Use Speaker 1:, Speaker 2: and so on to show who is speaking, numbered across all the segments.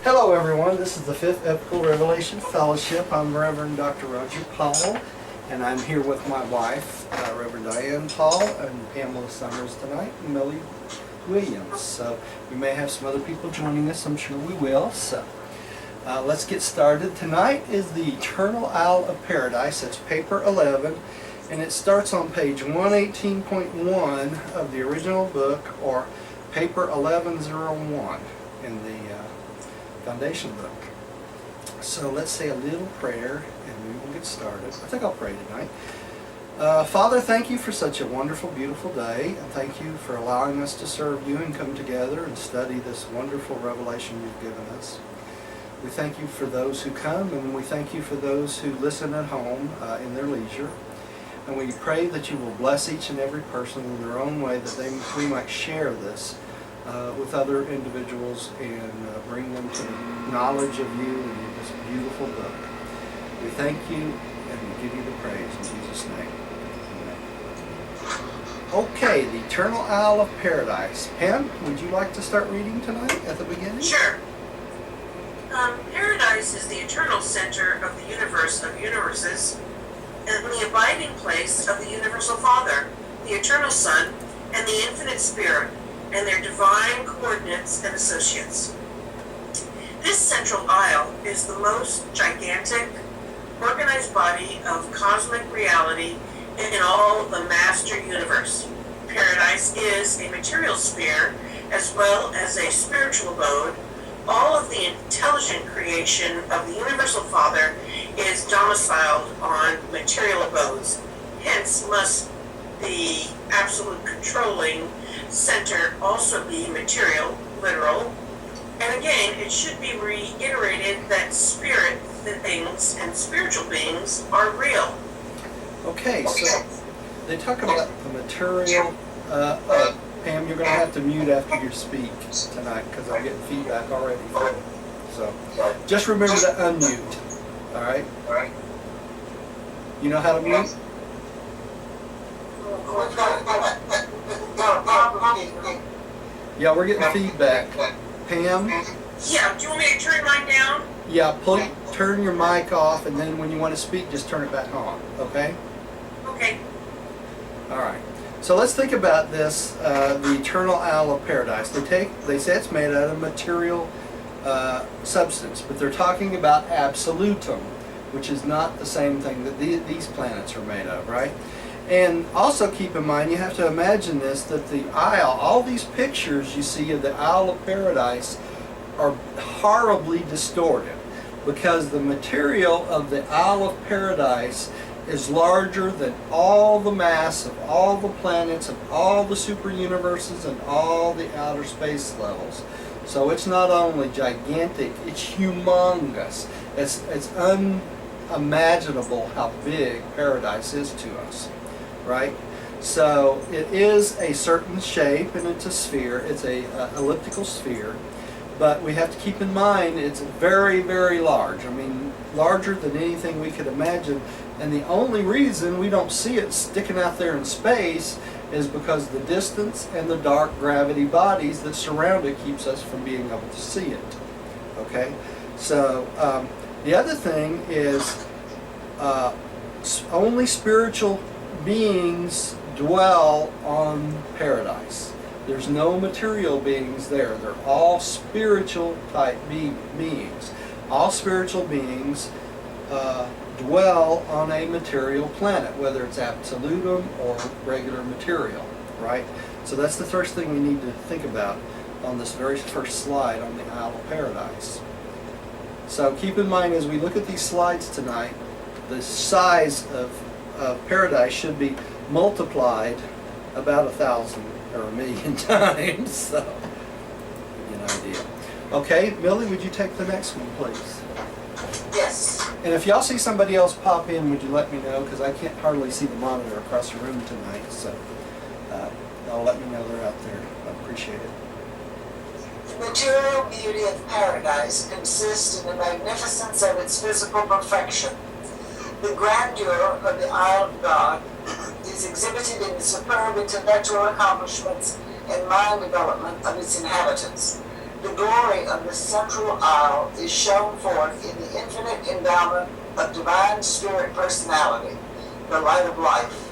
Speaker 1: Hello everyone, this is the 5th Epical Revelation Fellowship. I'm Reverend Dr. Roger Paul, and I'm here with my wife, Reverend Diane Paul, and Pamela Summers tonight, and Millie Williams. So we may have some other people joining us, I'm sure we will. So let's get started. Tonight is the Eternal Isle of Paradise. It's paper 11, and it starts on page 118.1 of the original book, or paper 1101 in the foundation book. So let's say a little prayer and we will get started. I think I'll pray tonight. Father, thank you for such a wonderful, beautiful day, and thank you for allowing us to serve you and come together and study this wonderful revelation you've given us. We thank you for those who come, and we thank you for those who listen at home in their leisure. And we pray that you will bless each and every person in their own way, that we might share this with other individuals and bring them to the knowledge of you and this beautiful book. We thank you and we give you the praise in Jesus' name. Amen. Okay, the Eternal Isle of Paradise. Pam, would you like to start reading tonight at the beginning?
Speaker 2: Sure. Paradise is the eternal center of the universe of universes and the abiding place of the Universal Father, the Eternal Son, and the Infinite Spirit, and their divine coordinates and associates. This central isle is the most gigantic, organized body of cosmic reality in all the master universe. Paradise is a material sphere as well as a spiritual abode. All of the intelligent creation of the Universal Father is domiciled on material abodes. Hence must the absolute controlling center also be material, literal. And again, it should be reiterated that spirit things and spiritual beings are real.
Speaker 1: Okay, so they talk about the material. Pam, you're going to have to mute after you speak tonight because I'm getting feedback already. So just remember to unmute. All right? You know how to mute? Yeah, we're getting feedback. Pam?
Speaker 2: Yeah, do you want me to turn mine down?
Speaker 1: Yeah, turn your mic off, and then when you want to speak, just turn it back on, okay?
Speaker 2: Okay.
Speaker 1: All right. So let's think about this, the Eternal Isle of Paradise. They say it's made out of material substance, but they're talking about absolutum, which is not the same thing that these planets are made of, right? And also keep in mind, you have to imagine this, that the Isle, all these pictures you see of the Isle of Paradise are horribly distorted because the material of the Isle of Paradise is larger than all the mass of all the planets and all the super universes and all the outer space levels. So it's not only gigantic, it's humongous. It's unimaginable how big Paradise is to us. Right? So it is a certain shape, and it's a sphere. It's a elliptical sphere, but we have to keep in mind it's very, very large. I mean, larger than anything we could imagine. And the only reason we don't see it sticking out there in space is because the distance and the dark gravity bodies that surround it keeps us from being able to see it. Okay? So the other thing is only spiritual beings dwell on Paradise. There's no material beings there. They're all spiritual type beings. All spiritual beings dwell on a material planet, whether it's absolutum or regular material, right? So that's the first thing we need to think about on this very first slide on the Isle of Paradise. So keep in mind as we look at these slides tonight, the size of Paradise should be multiplied about 1,000 or 1,000,000 times. So, give you an idea. Okay, Millie, would you take the next one, please?
Speaker 2: Yes.
Speaker 1: And if y'all see somebody else pop in, would you let me know? Because I can't hardly see the monitor across the room tonight. So, y'all let me know they're out there. I appreciate it.
Speaker 3: The material beauty of Paradise consists in the magnificence of its physical perfection. The grandeur of the Isle of God is exhibited in the superb intellectual accomplishments and mind development of its inhabitants. The glory of the central aisle is shown forth in the infinite endowment of divine spirit personality, the light of life.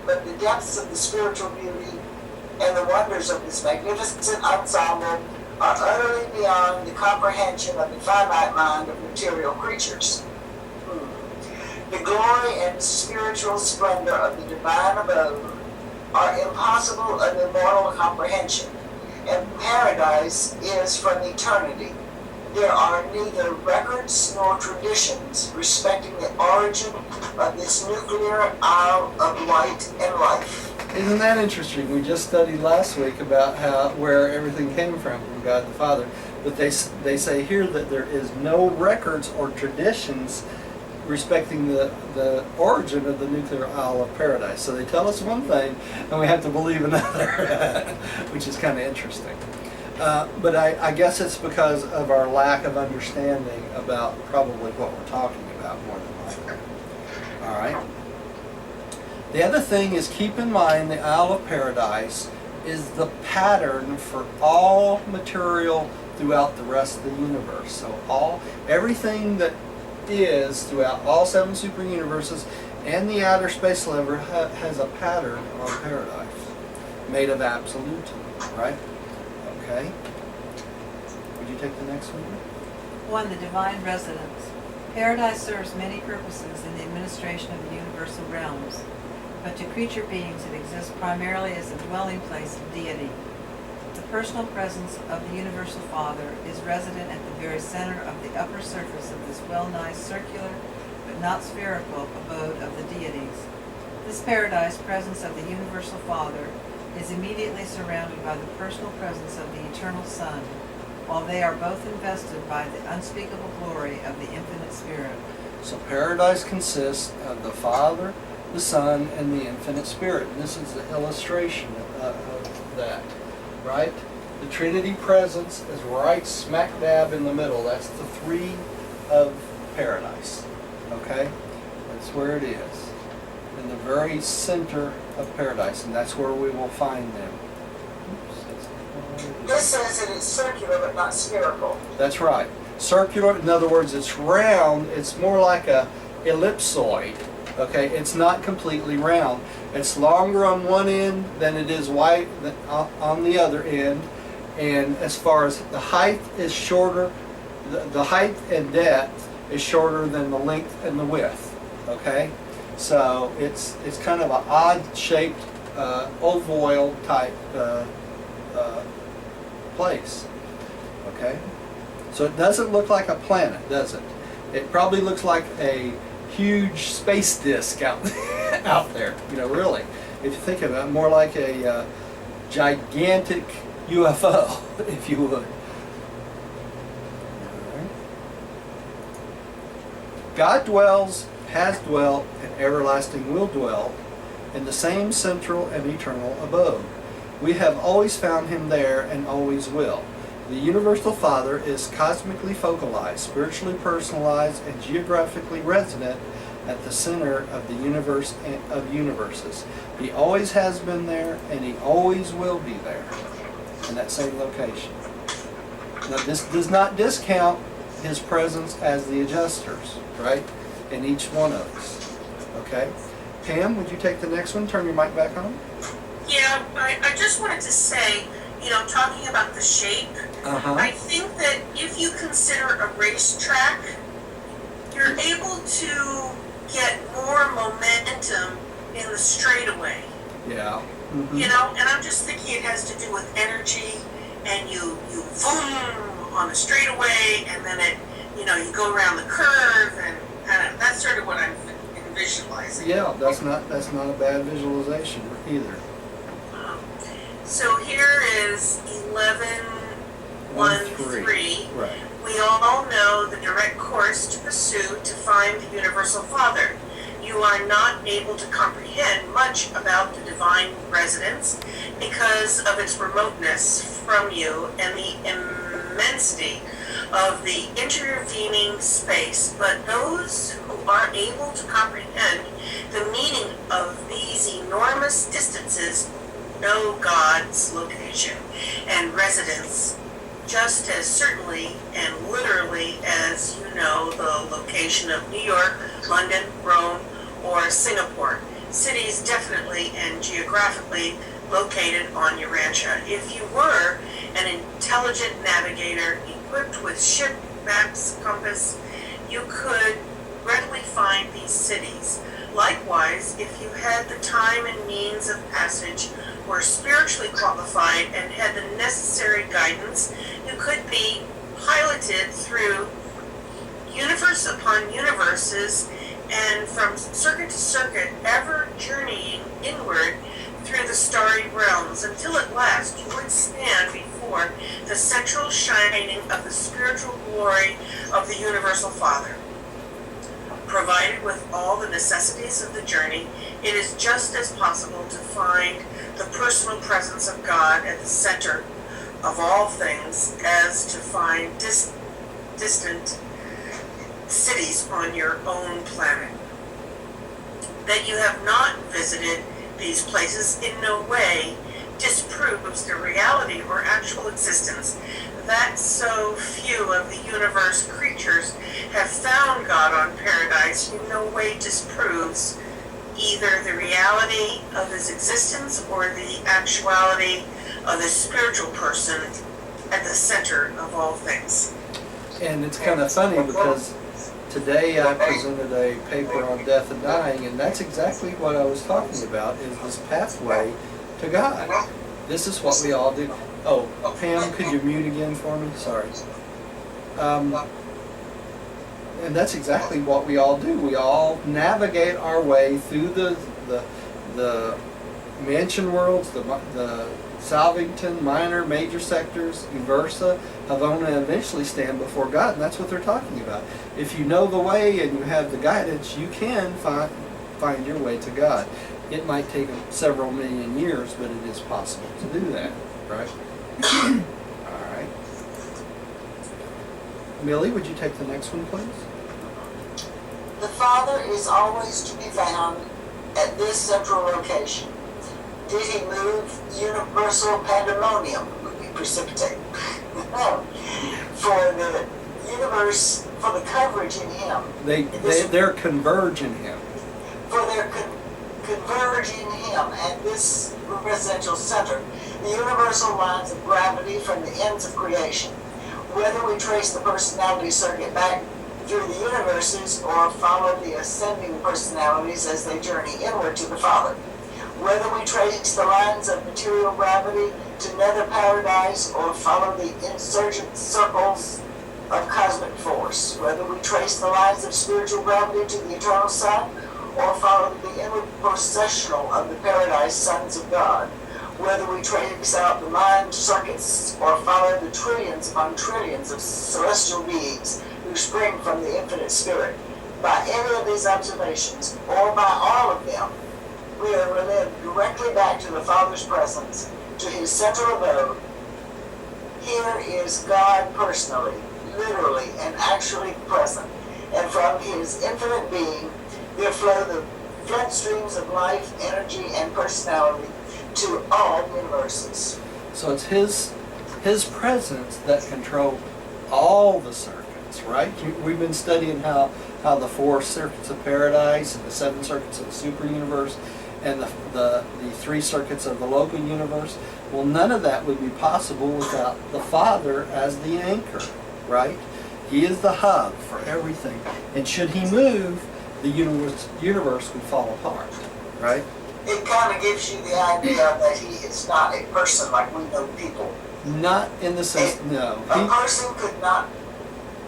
Speaker 3: But the depths of the spiritual beauty and the wonders of this magnificent ensemble are utterly beyond the comprehension of the finite mind of material creatures. The glory and spiritual splendor of the divine abode are impossible of immortal comprehension, and paradise is from eternity. There are neither records nor traditions respecting the origin of this nuclear isle of light and life.
Speaker 1: Isn't that interesting? We just studied last week about where everything came from God the Father. But they say here that there is no records or traditions respecting the origin of the nuclear isle of paradise. So they tell us one thing, and we have to believe another, which is kind of interesting. But I guess it's because of our lack of understanding about probably what we're talking about more than likely. All right. The other thing is, keep in mind the Isle of Paradise is the pattern for all material throughout the rest of the universe. So everything that is throughout all 7 super universes and the outer space lever has a pattern on paradise made of absolute, right? Okay. Would you take the next one?
Speaker 4: 1. The divine residence. Paradise serves many purposes in the administration of the universal realms, but to creature beings it exists primarily as a dwelling place of deity. The personal presence of the Universal Father is resident at the very center of the upper surface of this well-nigh circular, but not spherical, abode of the deities. This paradise presence of the Universal Father is immediately surrounded by the personal presence of the Eternal Son, while they are both invested by the unspeakable glory of the Infinite Spirit.
Speaker 1: So paradise consists of the Father, the Son, and the Infinite Spirit. And this is the illustration of that, right? The Trinity presence is right smack dab in the middle. That's the 3 of paradise, okay? That's where it is, in the very center of paradise, and that's where we will find them.
Speaker 3: This says it is circular but not spherical.
Speaker 1: That's right. Circular, in other words, it's round. It's more like a ellipsoid. Okay, it's not completely round. It's longer on one end than it is wide on the other end. And as far as the height is shorter, the height and depth is shorter than the length and the width. Okay, so it's kind of an odd-shaped ovoid type place. Okay, so it doesn't look like a planet, does it? It probably looks like a huge space disc out there, really. If you think of it, more like a gigantic UFO, if you would. Right. God dwells, has dwelt, and everlasting will dwell in the same central and eternal abode. We have always found him there and always will. The Universal Father is cosmically focalized, spiritually personalized, and geographically resident at the center of the universe of universes. He always has been there, and he always will be there in that same location. Now, this does not discount his presence as the adjusters, right, in each one of us. Okay? Pam, would you take the next one? Turn your mic back on.
Speaker 2: Yeah, I just wanted to say, talking about the shape, I think that if you consider a racetrack, you're able to get more momentum in the straightaway.
Speaker 1: Yeah.
Speaker 2: And I'm just thinking it has to do with energy, and you boom on the straightaway, and then you go around the curve, and that's sort of what I'm visualizing.
Speaker 1: Yeah, that's not a bad visualization either.
Speaker 2: So here is 11:1-3.
Speaker 1: Right.
Speaker 2: We all know the direct course to pursue to find the Universal Father. You are not able to comprehend much about the divine residence because of its remoteness from you and the immensity of the intervening space. But those who are able to comprehend the meaning of these enormous distances know God's location and residence just as certainly and literally as you know the location of New York, London, Rome, or Singapore. Cities definitely and geographically located on Urantia. If you were an intelligent navigator equipped with ship, maps, compass, you could readily find these cities. Likewise, if you had the time and means of passage, were spiritually qualified, and had the necessary guidance, you could be piloted through universe upon universes and from circuit to circuit, ever journeying inward through the starry realms until at last you would stand before the central shining of the spiritual glory of the Universal Father. Provided with all the necessities of the journey, it is just as possible to find the personal presence of God at the center of all things as to find distant cities on your own planet. That you have not visited these places in no way disproves the reality or actual existence. That so few of the universe creatures have found God on Paradise in no way disproves either the reality of his existence or the actuality of the spiritual person at the center of all things.
Speaker 1: And it's kind of funny because today I presented a paper on death and dying, and that's exactly what I was talking about, is this pathway to God. This is what we all do. Oh, Pam, could you mute again for me? Sorry. And that's exactly what we all do. We all navigate our way through the mansion worlds, the Salvington, minor, major sectors, Uversa, Havona, and eventually stand before God, and that's what they're talking about. If you know the way and you have the guidance, you can find your way to God. It might take several million years, but it is possible to do that, right? All right. Millie, would you take the next one, please?
Speaker 3: The Father is always to be found at this central location. Did he move, universal pandemonium would be precipitated. For the universe, for the coverage in him.
Speaker 1: They're converge in him.
Speaker 3: For their converge in him at this residential center, the universal lines of gravity from the ends of creation. Whether we trace the personality circuit back through the universes or follow the ascending personalities as they journey inward to the Father. Whether we trace the lines of material gravity to nether paradise or follow the insurgent circles of cosmic force. Whether we trace the lines of spiritual gravity to the eternal Son or follow the inward processional of the paradise sons of God. Whether we trace out the mind circuits or follow the trillions upon trillions of celestial beings who spring from the infinite spirit. By any of these observations, or by all of them, we are relived directly back to the Father's presence, to his central abode. Here is God personally, literally, and actually present. And from his infinite being, there flow the flood streams of life, energy, and personality to all universes.
Speaker 1: So it's his presence that controls all the circuits, right? We've been studying how the 4 circuits of paradise and the 7 circuits of the super universe and the 3 circuits of the local universe. Well, none of that would be possible without the Father as the anchor, right? He is the hub for everything. And should he move, the universe would fall apart, right?
Speaker 3: It kind of gives you the idea that he is not a person like we know people.
Speaker 1: Not in the sense, no.
Speaker 3: A person could not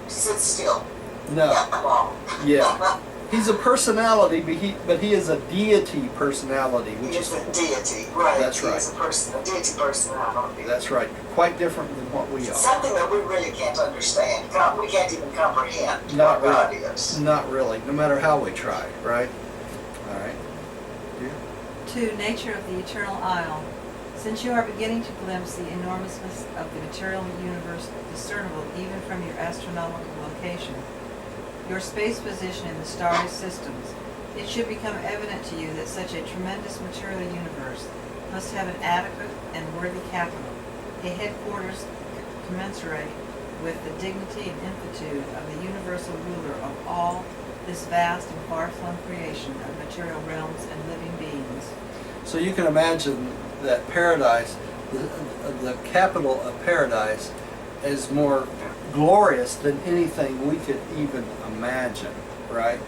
Speaker 3: sit still
Speaker 1: No.
Speaker 3: that long.
Speaker 1: Yeah. He's a personality, but he is a deity personality, which
Speaker 3: He
Speaker 1: is
Speaker 3: is a deity, right?
Speaker 1: That's right.
Speaker 3: He is a person, a deity personality.
Speaker 1: That's right. Quite different than what we are.
Speaker 3: Something that we really can't understand. We can't even comprehend
Speaker 1: Not
Speaker 3: what God
Speaker 1: really.
Speaker 3: is.
Speaker 1: Not really, no matter how we try, right? All right.
Speaker 4: 2. Nature of the eternal isle. Since you are beginning to glimpse the enormousness of the material universe discernible even from your astronomical location, your space position in the starry systems, it should become evident to you that such a tremendous material universe must have an adequate and worthy capital, a headquarters commensurate with the dignity and infinitude of the universal ruler of all this vast and far-flung creation of material realms and living beings.
Speaker 1: So you can imagine that paradise, the capital of paradise, is more glorious than anything we could even imagine, right?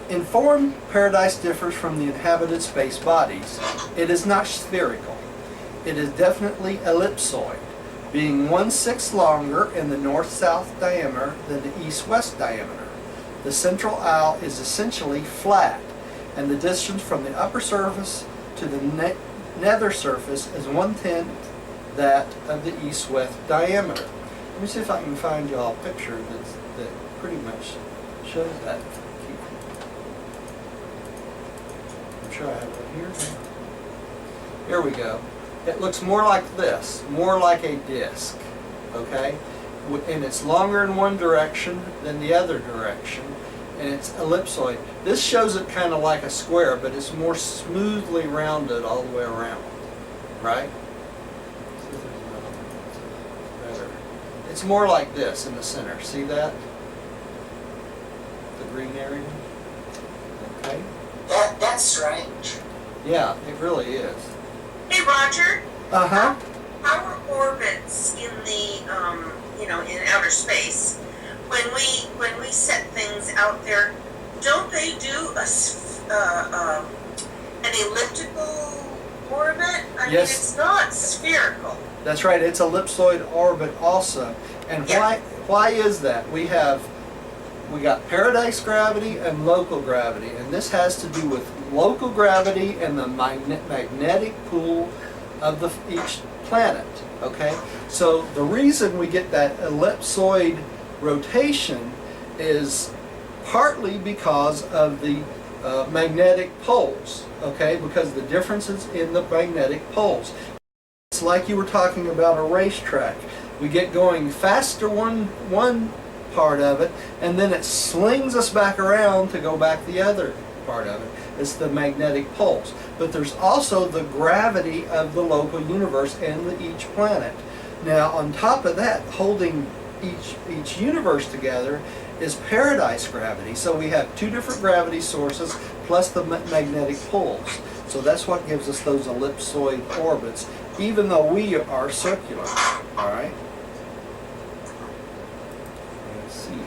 Speaker 1: In form, paradise differs from the inhabited space bodies. It is not spherical. It is definitely ellipsoid, being 1/6 longer in the north-south diameter than the east-west diameter. The central aisle is essentially flat, and the distance from the upper surface to the nether surface is 1/10 that of the east-west diameter. Let me see if I can find y'all a picture that pretty much shows that. I'm sure I have it here. Here we go. It looks more like this, more like a disc, okay? And it's longer in one direction than the other direction, and it's ellipsoid. This shows it kind of like a square, but it's more smoothly rounded all the way around, right? Better. It's more like this in the center. See that? The green area? Okay.
Speaker 3: That's strange.
Speaker 1: Yeah, it really is.
Speaker 2: Hey, Roger,
Speaker 1: Uh-huh.
Speaker 2: our orbits in the, in outer space, when we set things out there, don't they do an elliptical orbit? I mean,
Speaker 1: Yes.
Speaker 2: it's not spherical.
Speaker 1: That's right, it's ellipsoid orbit also. And
Speaker 2: Yeah.
Speaker 1: why is that? We got paradise gravity and local gravity, and this has to do with local gravity and the magnetic pull of each planet, okay? So the reason we get that ellipsoid rotation is partly because of the magnetic poles, okay? Because the differences in the magnetic poles. It's like you were talking about a racetrack. We get going faster one part of it, and then it slings us back around to go back the other part of it. It's the magnetic poles. But there's also the gravity of the local universe and each planet. Now, on top of that, holding each universe together is paradise gravity. So we have two different gravity sources plus the magnetic poles. So that's what gives us those ellipsoid orbits, even though we are circular. All right? Let's see here.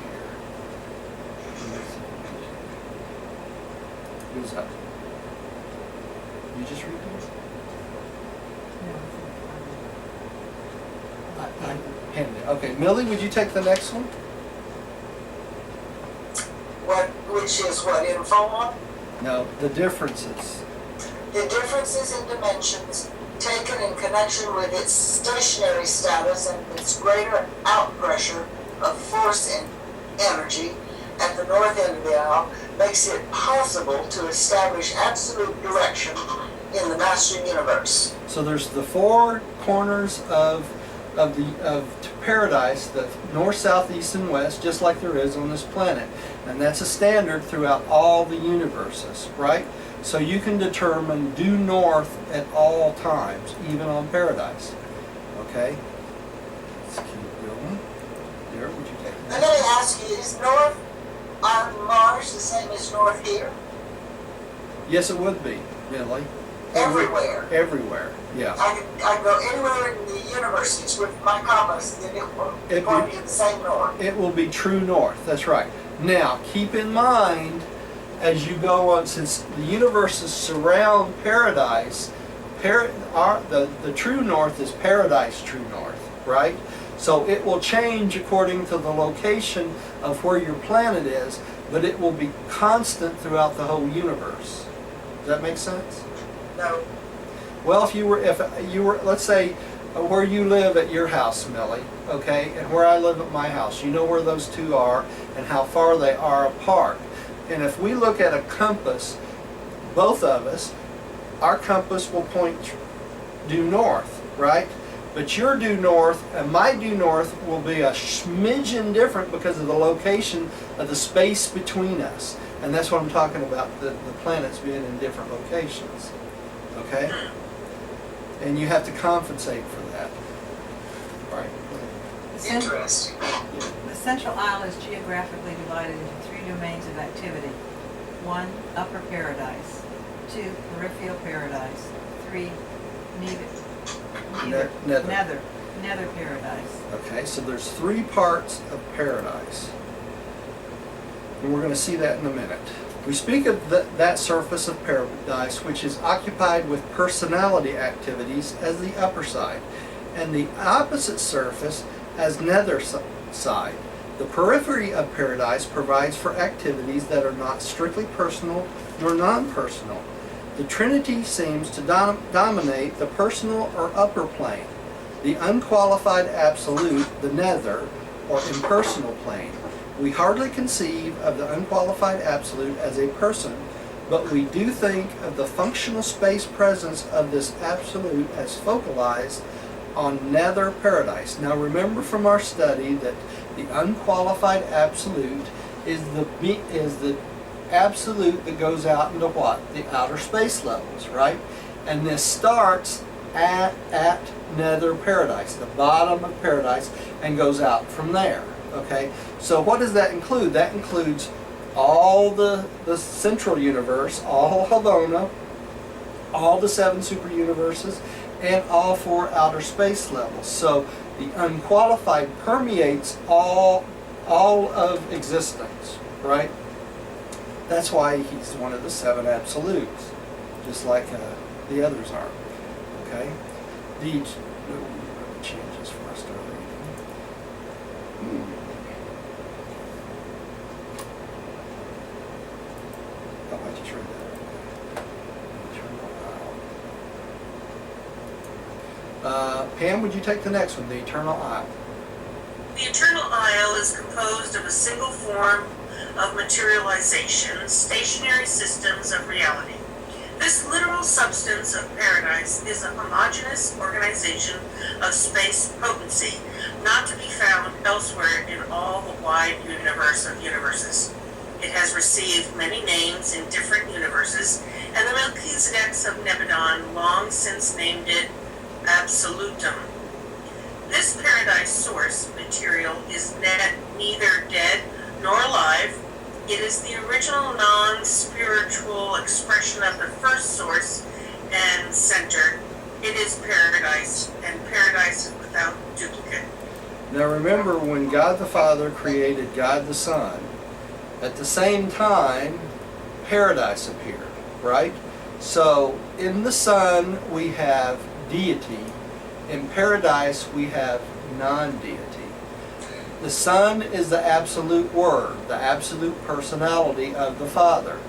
Speaker 1: Who's up? You just read these? I handed it. Okay, Millie, would you take the next one?
Speaker 3: Which is what, in form?
Speaker 1: No, the differences.
Speaker 3: The differences in dimensions taken in connection with its stationary status and its greater outpressure of force and energy at the north end of the aisle makes it possible to establish absolute direction in the master universe.
Speaker 1: So there's the four corners of paradise, the north, south, east, and west, just like there is on this planet. And that's a standard throughout all the universes, right? So you can determine due north at all times, even on paradise. Okay? Let's keep going. There, would you take
Speaker 3: And
Speaker 1: that?
Speaker 3: let me ask you, is north on Mars the same as north here?
Speaker 1: Yes, it would be, Millie.
Speaker 3: Everywhere.
Speaker 1: Everywhere, yeah.
Speaker 3: I can go anywhere in the universe with my compass and it will point me to the same north.
Speaker 1: It will be true north, that's right. Now, keep in mind, as you go on, since the universes surround paradise, the true north is paradise true north, right? So it will change according to the location of where your planet is, but it will be constant throughout the whole universe. Does that make sense?
Speaker 3: No.
Speaker 1: Well, if you were, let's say, where you live at your house, Millie, okay, and where I live at my house, you know where those two are and how far they are apart. And if we look at a compass, both of us, our compass will point due north, right? But your due north and my due north will be a smidgen different because of the location of the space between us. And that's what I'm talking about, the planets being in different locations. Okay? And you have to compensate for that. Right?
Speaker 3: interesting.
Speaker 4: The central aisle is geographically divided into three domains of activity. 1. Upper paradise. 2. Peripheral paradise. 3.
Speaker 1: Nether.
Speaker 4: Nether paradise.
Speaker 1: Okay, so there's three parts of paradise. And we're going to see that in a minute. We speak of that surface of paradise which is occupied with personality activities as the upper side, and the opposite surface as nether side. The periphery of paradise provides for activities that are not strictly personal nor non-personal. The Trinity seems to dominate the personal or upper plane, the unqualified absolute, the nether or impersonal plane. We hardly conceive of the unqualified absolute as a person, but we do think of the functional space presence of this absolute as focalized on nether paradise. Now remember from our study that the unqualified absolute is the absolute that goes out into what? The outer space levels, right? And this starts at nether paradise, the bottom of paradise, and goes out from there. Okay, so what does that include? That includes all the central universe, all Havona, all the 7 super universes, and all 4 outer space levels. So the unqualified permeates all of existence, right? That's why he's one of the 7 absolutes, just like the others are. Okay, changes for us to read. How about you read that? Pam, would you take the next one, the eternal isle?
Speaker 2: The eternal isle is composed of a single form of materialization, stationary systems of reality. This literal substance of paradise is a homogeneous organization of space potency, not to be found elsewhere in all the wide universe of universes. It has received many names in different universes, and the Melchizedeks of Nebadon long since named it Absolutum. This paradise source material is neither dead nor alive. It is the original non-spiritual expression of the first source and center. It is paradise, and paradise is without duplicate.
Speaker 1: Now remember, when God the Father created God the Son, at the same time, paradise appeared, right? So in the Son we have deity. In paradise we have non-deity. The Son is the absolute Word, the absolute personality of the Father.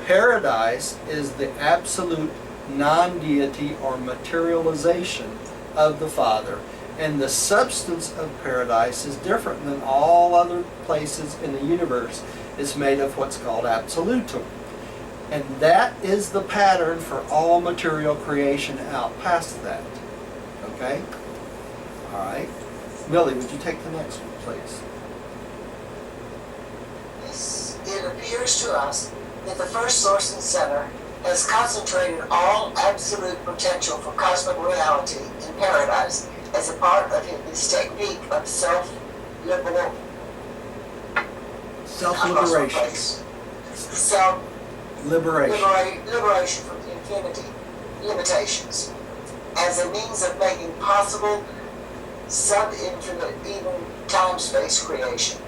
Speaker 1: Paradise is the absolute non-deity or materialization of the Father. And the substance of paradise is different than all other places in the universe. It's made of what's called absolutum. And that is the pattern for all material creation out past that. Okay? All right. Millie, would you take the next one, please?
Speaker 3: It appears to us that the first source and center has concentrated all absolute potential for cosmic reality in paradise as a part of his technique of self-liberation. Liberation from infinity limitations as a means of making possible sub-infinite, even time-space creation.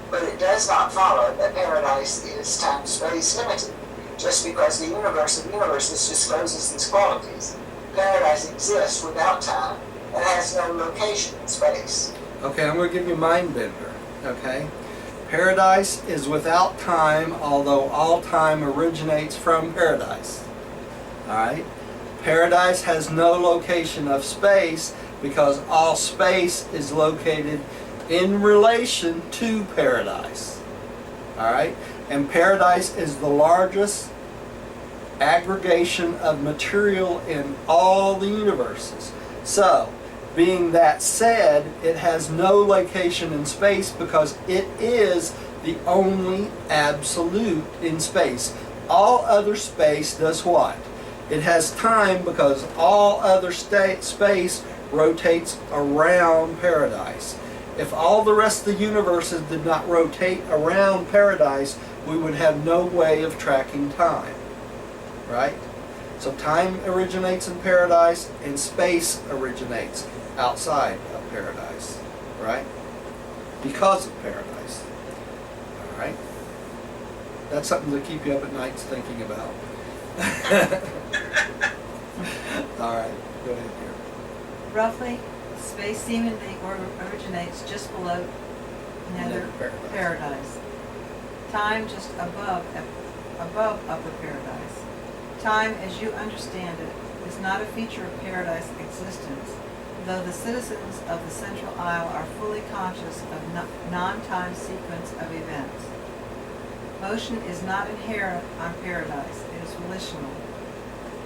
Speaker 3: But it does not follow that paradise is time-space limited. Just because the universe of universes discloses these qualities, paradise exists without time and has no location in space.
Speaker 1: Okay, I'm going to give you mind bender. Okay? Paradise is without time, although all time originates from paradise. Alright? Paradise has no location of space because all space is located in relation to paradise. Alright? And paradise is the largest aggregation of material in all the universes. So, being that said, it has no location in space because it is the only absolute in space. All other space does what? It has time because all other space rotates around paradise. If all the rest of the universes did not rotate around paradise, we would have no way of tracking time, right? So time originates in paradise and space originates outside of paradise, right? Because of paradise, all right? That's something to keep you up at nights thinking about. All right, go ahead here.
Speaker 4: Roughly, space seemingly originates just below nether paradise. Time just above upper paradise. Time, as you understand it, is not a feature of paradise existence, though the citizens of the Central Isle are fully conscious of non-time sequence of events. Motion is not inherent on paradise, it is volitional.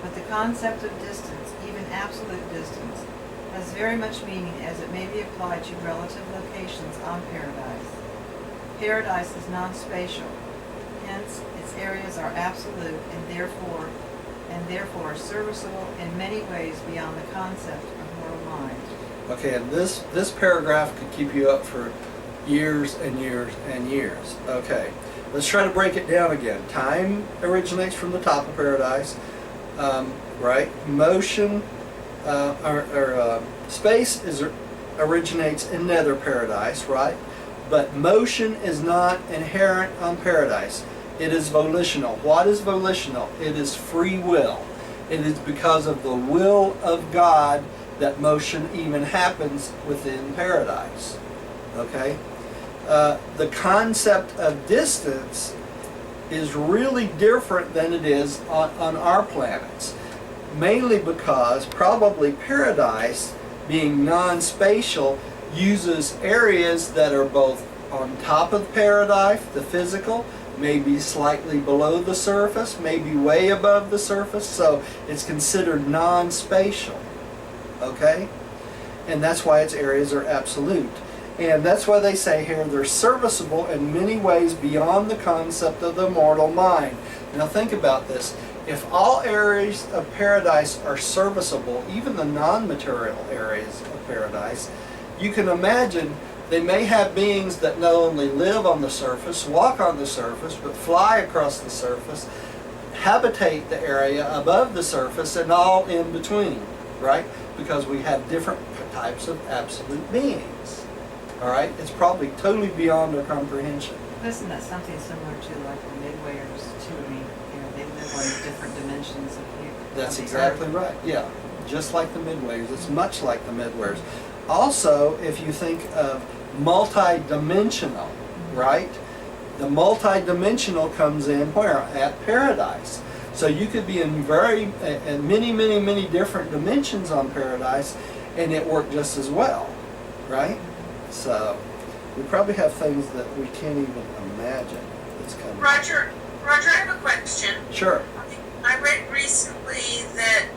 Speaker 4: But the concept of distance, even absolute distance, has very much meaning as it may be applied to relative locations on paradise. Paradise is non-spatial, hence its areas are absolute and therefore serviceable in many ways beyond the concept of mortal mind.
Speaker 1: Okay, and this paragraph could keep you up for years and years and years. Okay, let's try to break it down again. Time originates from the top of paradise, right? Motion, space originates in nether paradise, right? But motion is not inherent on paradise. It is volitional. What is volitional? It is free will. It is because of the will of God that motion even happens within paradise. Okay? The concept of distance is really different than it is on our planets. Mainly because probably paradise, being non-spatial, uses areas that are both on top of paradise, the physical, maybe slightly below the surface, maybe way above the surface, so it's considered non-spatial, okay? And that's why its areas are absolute. And that's why they say here they're serviceable in many ways beyond the concept of the mortal mind. Now think about this. If all areas of paradise are serviceable, even the non-material areas of paradise, you can imagine they may have beings that not only live on the surface, walk on the surface, but fly across the surface, habitate the area above the surface, and all in between, right? Because we have different types of absolute beings, all right? It's probably totally beyond our comprehension.
Speaker 4: Isn't that something similar to like the midwayers too? I mean, you know, they live on different dimensions of you.
Speaker 1: That's exactly right, yeah. Just like the midwayers, it's much like the midwayers. Also, if you think of multi-dimensional, right? The multi-dimensional comes in where? At paradise. So you could be in many different dimensions on paradise and it worked just as well, right? So we probably have things that we can't even imagine that's coming.
Speaker 2: Roger, I have a question.
Speaker 1: Sure.
Speaker 2: I read recently that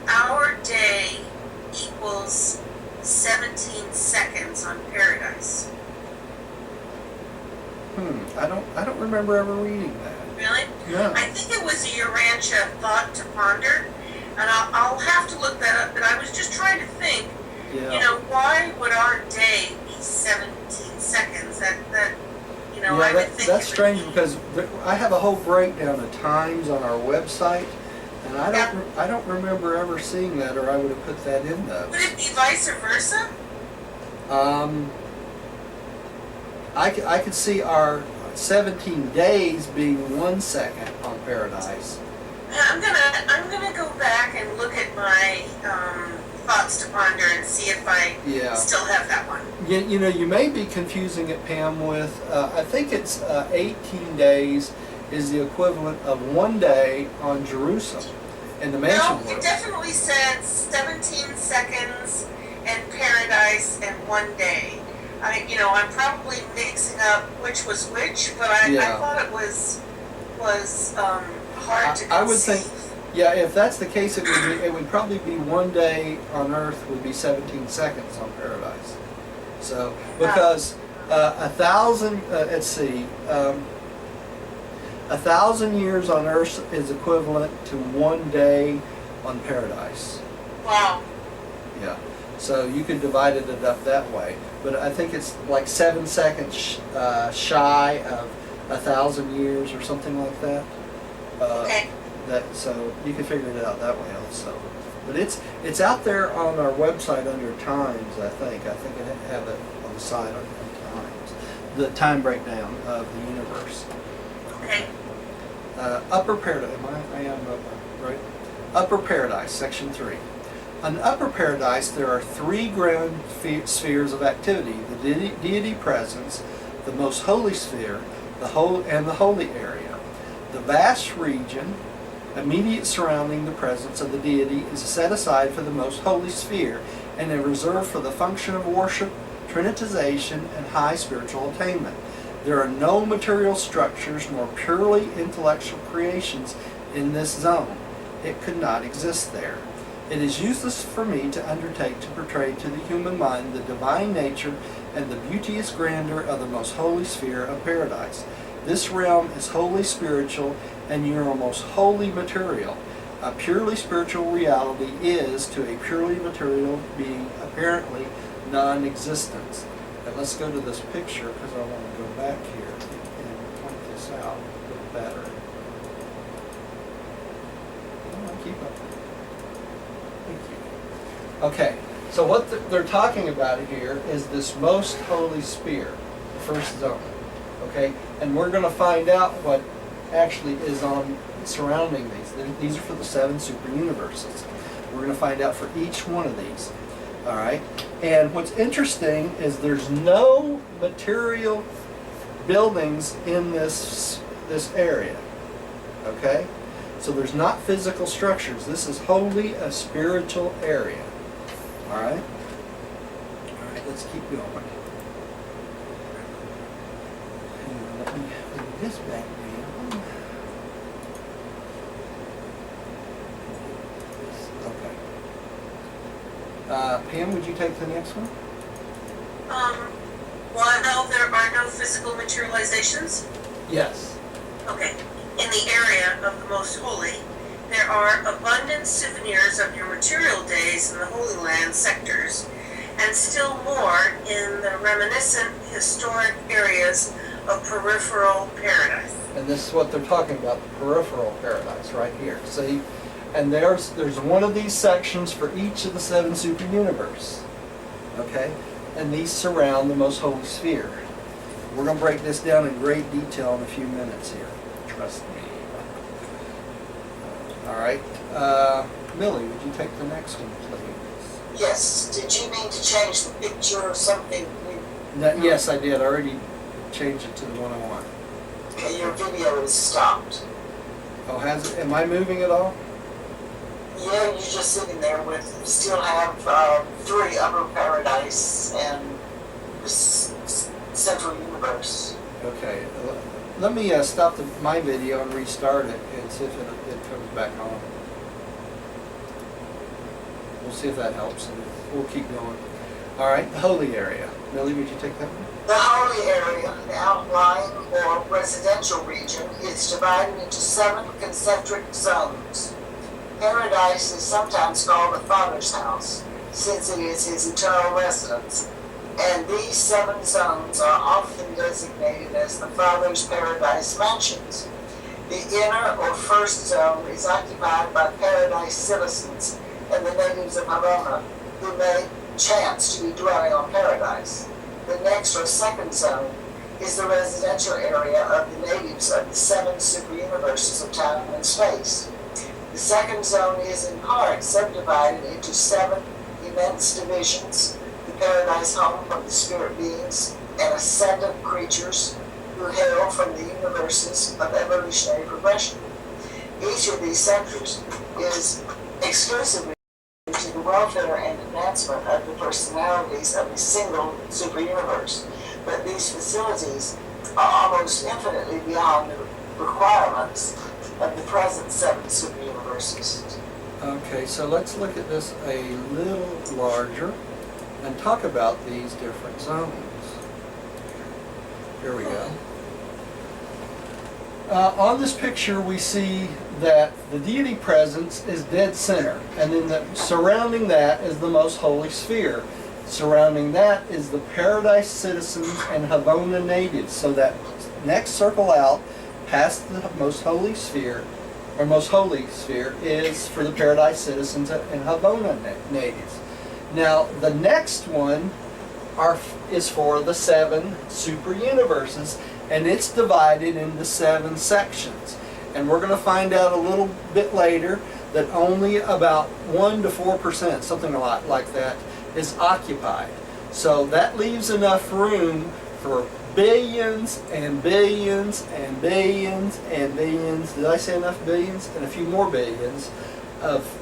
Speaker 2: our day equals 17 seconds on paradise.
Speaker 1: I don't remember ever reading that.
Speaker 2: Really?
Speaker 1: No.
Speaker 2: I think it was a Urantia thought to ponder, and I'll have to look that up, but I was just trying to think,
Speaker 1: Yeah.
Speaker 2: you know, why would our day be 17 seconds? That you know, I would think
Speaker 1: that's
Speaker 2: it would
Speaker 1: strange
Speaker 2: be-
Speaker 1: because I have a whole breakdown of times on our website, and I don't remember ever seeing that, or I would have put that in those.
Speaker 2: Would it be vice versa?
Speaker 1: I could see our 17 days being 1 second on paradise.
Speaker 2: I'm gonna go back and look at my thoughts to ponder and see if I
Speaker 1: Yeah.
Speaker 2: still have that one.
Speaker 1: You know, you may be confusing it, Pam, with, I think it's 18 days is the equivalent of 1 day on Jerusalem in the mansion
Speaker 2: No, it
Speaker 1: world.
Speaker 2: definitely said 17 seconds and paradise and 1 day. I'm probably mixing up which was which, but I
Speaker 1: Yeah.
Speaker 2: thought it was hard to conceive.
Speaker 1: I would think, yeah, if that's the case, it would probably be 1 day on Earth would be 17 seconds on paradise. So because 1,000, let's see, 1,000 years on Earth is equivalent to 1 day on paradise.
Speaker 2: Wow.
Speaker 1: Yeah. So you could divide it up that way. But I think it's like 7 seconds shy of 1,000 years or something like that.
Speaker 2: Okay.
Speaker 1: So you can figure it out that way also. But it's out there on our website under times, I think. I think it have it on the side on times. The time breakdown of the universe.
Speaker 2: Okay.
Speaker 1: Upper Paradise, I am right? Upper Paradise, Section 3. On Upper Paradise, there are 3 grand spheres of activity: the deity presence, the most holy sphere, the holy area. The vast region immediate surrounding the presence of the deity is set aside for the most holy sphere and is reserved for the function of worship, trinitization, and high spiritual attainment. There are no material structures nor purely intellectual creations in this zone. It could not exist there. It is useless for me to undertake to portray to the human mind the divine nature and the beauteous grandeur of the most holy sphere of paradise. This realm is wholly spiritual, and you are most wholly material. A purely spiritual reality is, to a purely material being, apparently non-existence. And let's go to this picture, because I want to go back here and point this out a little better. Oh, keep up. Thank you. Okay, so what they're talking about here is this most holy sphere, the first zone. Okay, and we're going to find out what actually is on surrounding these. These are for the 7 super universes. We're going to find out for each one of these. All right, and what's interesting is there's no material buildings in this area. Okay, so there's not physical structures. This is wholly a spiritual area. All right. All right, let's keep going. Let me move this back down. Okay. Pam, would you take the next one?
Speaker 2: While there are no physical materializations,
Speaker 1: Yes.
Speaker 2: okay, in the area of the most holy, there are abundant souvenirs of your material days in the Holy Land sectors, and still more in the reminiscent historic areas of peripheral paradise.
Speaker 1: And this is what they're talking about, the peripheral paradise right here. See? And there's one of these sections for each of the 7 super universe. Okay? And these surround the most holy sphere. We're going to break this down in great detail in a few minutes here. Trust me. All right. Millie, would you take the next one, please?
Speaker 3: Yes, did you mean to change the picture or something?
Speaker 1: Yes, I did. I already changed it to the one I want.
Speaker 3: Okay, your video is stopped.
Speaker 1: Oh, has it? Am I moving at all?
Speaker 3: Yeah, you're just sitting there with, still have 3 Upper Paradise and Central Universe.
Speaker 1: Okay. Let me stop my video and restart it and see if it comes back on. We'll see if that helps, and we'll keep going. All right, the holy area. Millie, would you take that one?
Speaker 3: The holy area, the outlying or residential region, is divided into 7 concentric zones. Paradise is sometimes called the Father's house, since it is his eternal residence, and these 7 zones are often designated as the Father's paradise mansions. The inner or first zone is occupied by paradise citizens and the natives of Havana, who may chance to be dwelling on paradise. The next or second zone is the residential area of the natives of the 7 super universes of time and space. The second zone is in part subdivided into 7 immense divisions: the paradise home of the spirit beings and ascendant creatures who hail from the universes of evolutionary progression. Each of these sectors is exclusively to the welfare and advancement of the personalities of a single super universe, but these facilities are almost infinitely beyond the requirements of the present 7 super universes.
Speaker 1: Okay, so let's look at this a little larger and talk about these different zones. Here we go. On this picture, we see that the deity presence is dead center, and then surrounding that is the most holy sphere. Surrounding that is the paradise citizens and Havona natives. So that next circle out, past the most holy sphere, or most holy sphere, is for the paradise citizens and Havona natives. Now, the next one is for the 7 super universes, and it's divided into 7 sections. And we're going to find out a little bit later that only about 1 to 4%, something a lot like that, is occupied. So that leaves enough room for billions and billions and billions and billions. Did I say enough billions? And a few more billions of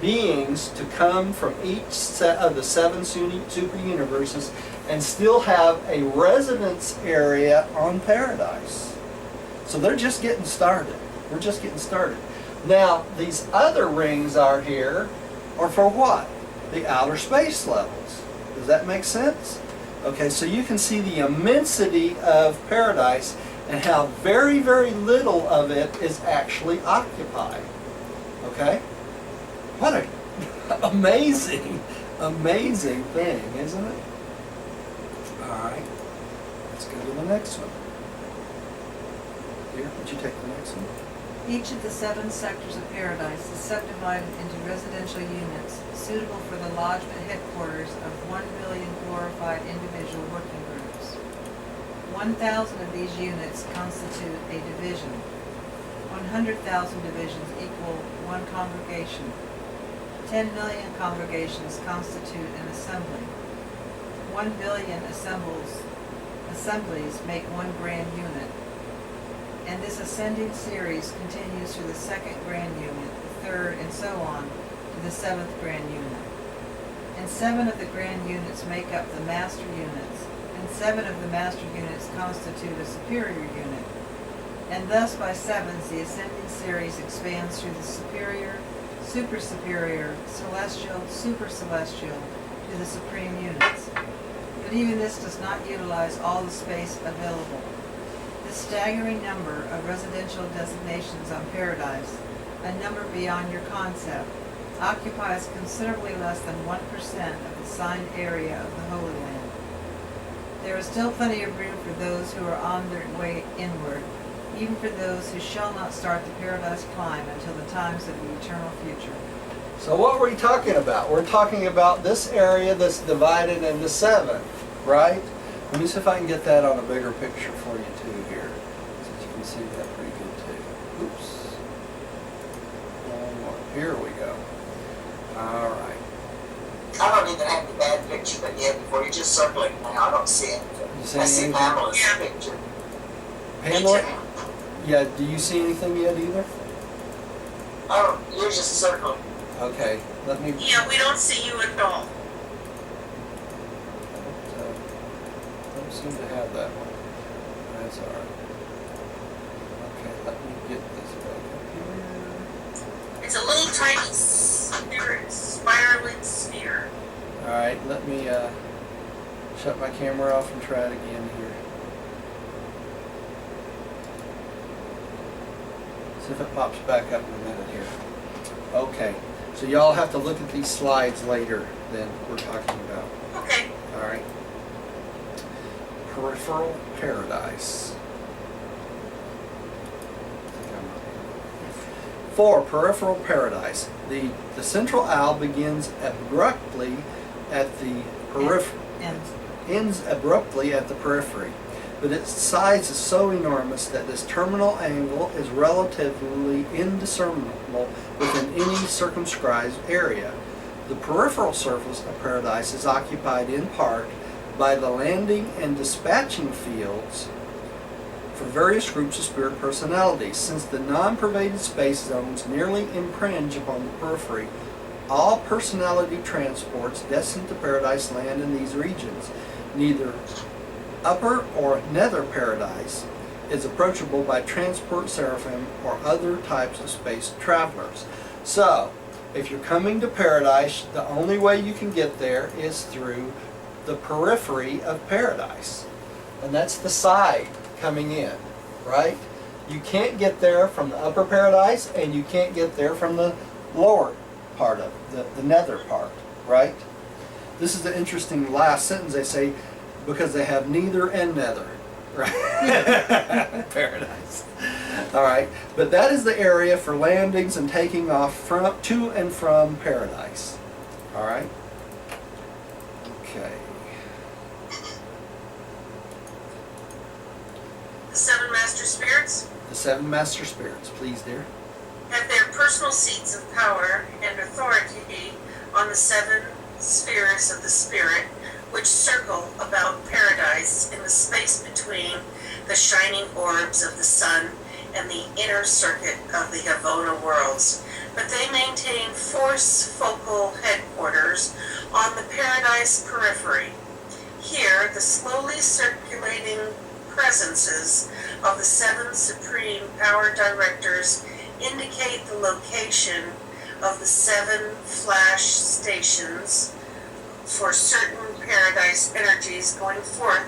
Speaker 1: beings to come from each set of the 7 super universes and still have a residence area on paradise. So they're just getting started. We're just getting started. Now, these other rings are here are for what? The outer space levels. Does that make sense? Okay, so you can see the immensity of paradise and how very, very little of it is actually occupied. Okay? What an amazing, amazing thing, isn't it? All right, let's go to the next one. Here, would you take the next one?
Speaker 4: Each of the 7 sectors of paradise is subdivided into residential units suitable for the lodgment headquarters of 1 billion glorified individual working groups. 1,000 of these units constitute a division. 100,000 divisions equal 1 congregation. 10 million congregations constitute an assembly. 1 billion assemblies make 1 grand unit. And this ascending series continues through the 2nd grand unit, the 3rd, and so on to the 7th grand unit. And 7 of the grand units make up the master units, and 7 of the master units constitute a superior unit. And thus by 7s the ascending series expands through the superior, super superior, celestial, super celestial to the supreme units. But even this does not utilize all the space available. This staggering number of residential designations on paradise, a number beyond your concept, occupies considerably less than 1% of the signed area of the Holy Land. There is still plenty of room for those who are on their way inward, even for those who shall not start the paradise climb until the times of the eternal future.
Speaker 1: So what were we talking about? We're talking about this area that's divided into 7, right? Let me see if I can get that on a bigger picture for you too here, so that you can see that pretty good too. Oops. One more. Here we go. All right.
Speaker 3: I don't even have the bad picture that you had before. You're just circling now. I don't see it.
Speaker 1: You see
Speaker 3: I see
Speaker 1: anything?
Speaker 3: Pamela's
Speaker 2: Yeah.
Speaker 3: picture.
Speaker 1: Pamela? Yeah, do you see anything yet either?
Speaker 3: Oh, you're just circling.
Speaker 1: Okay, let me...
Speaker 2: Yeah, we don't see you at all.
Speaker 1: Don't seem to have that one. That's all right. Okay, let me get this back up here.
Speaker 2: It's a little tiny spiraling sphere.
Speaker 1: All right, let me shut my camera off and try it again here. See if it pops back up in a minute here. Okay, so y'all have to look at these slides later than we're talking about.
Speaker 2: Okay.
Speaker 1: All right. Peripheral paradise. For peripheral paradise, the central aisle begins abruptly at the periphery, ends abruptly at the periphery, but its size is so enormous that this terminal angle is relatively indiscernible within any circumscribed area. The peripheral surface of paradise is occupied in part by the landing and dispatching fields for various groups of spirit personalities. Since the non-pervaded space zones nearly impinge upon the periphery, all personality transports destined to paradise land in these regions. Neither upper or nether paradise is approachable by transport seraphim or other types of space travelers. So, if you're coming to paradise, the only way you can get there is through the periphery of paradise. And that's the side coming in, right? You can't get there from the upper paradise, and you can't get there from the lower part of the nether part, right? This is the interesting last sentence they say, because they have neither and nether, right? Paradise. All right, but that is the area for landings and taking off from to and from paradise. All right. Okay.
Speaker 2: The seven master spirits
Speaker 1: The seven master spirits, please, dear.
Speaker 2: have their personal seats of power and authority on the seven spheres of the spirit, which circle about paradise in the space between the shining orbs of the sun and the inner circuit of the Havona worlds. But they maintain force focal headquarters on the paradise periphery. Here, the slowly circulating presences of the seven supreme power directors indicate the location of the seven flash stations for certain paradise energies going forth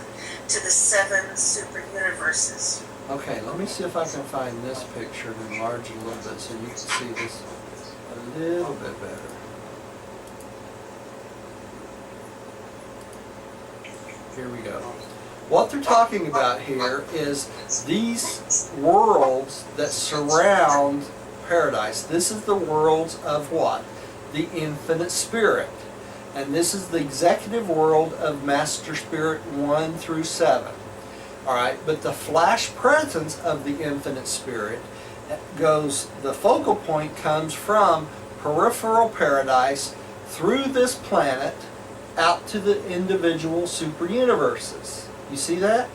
Speaker 2: to the seven super universes.
Speaker 1: Okay, let me see if I can find this picture and enlarge it a little bit so you can see this a little bit better. Here we go. What they're talking about here is these worlds that surround paradise. This is the worlds of what? The infinite spirit. And this is the executive world of Master Spirit 1 through 7. Alright, but the flash presence of the infinite spirit goes, the focal point comes from peripheral paradise through this planet out to the individual super universes. You see that?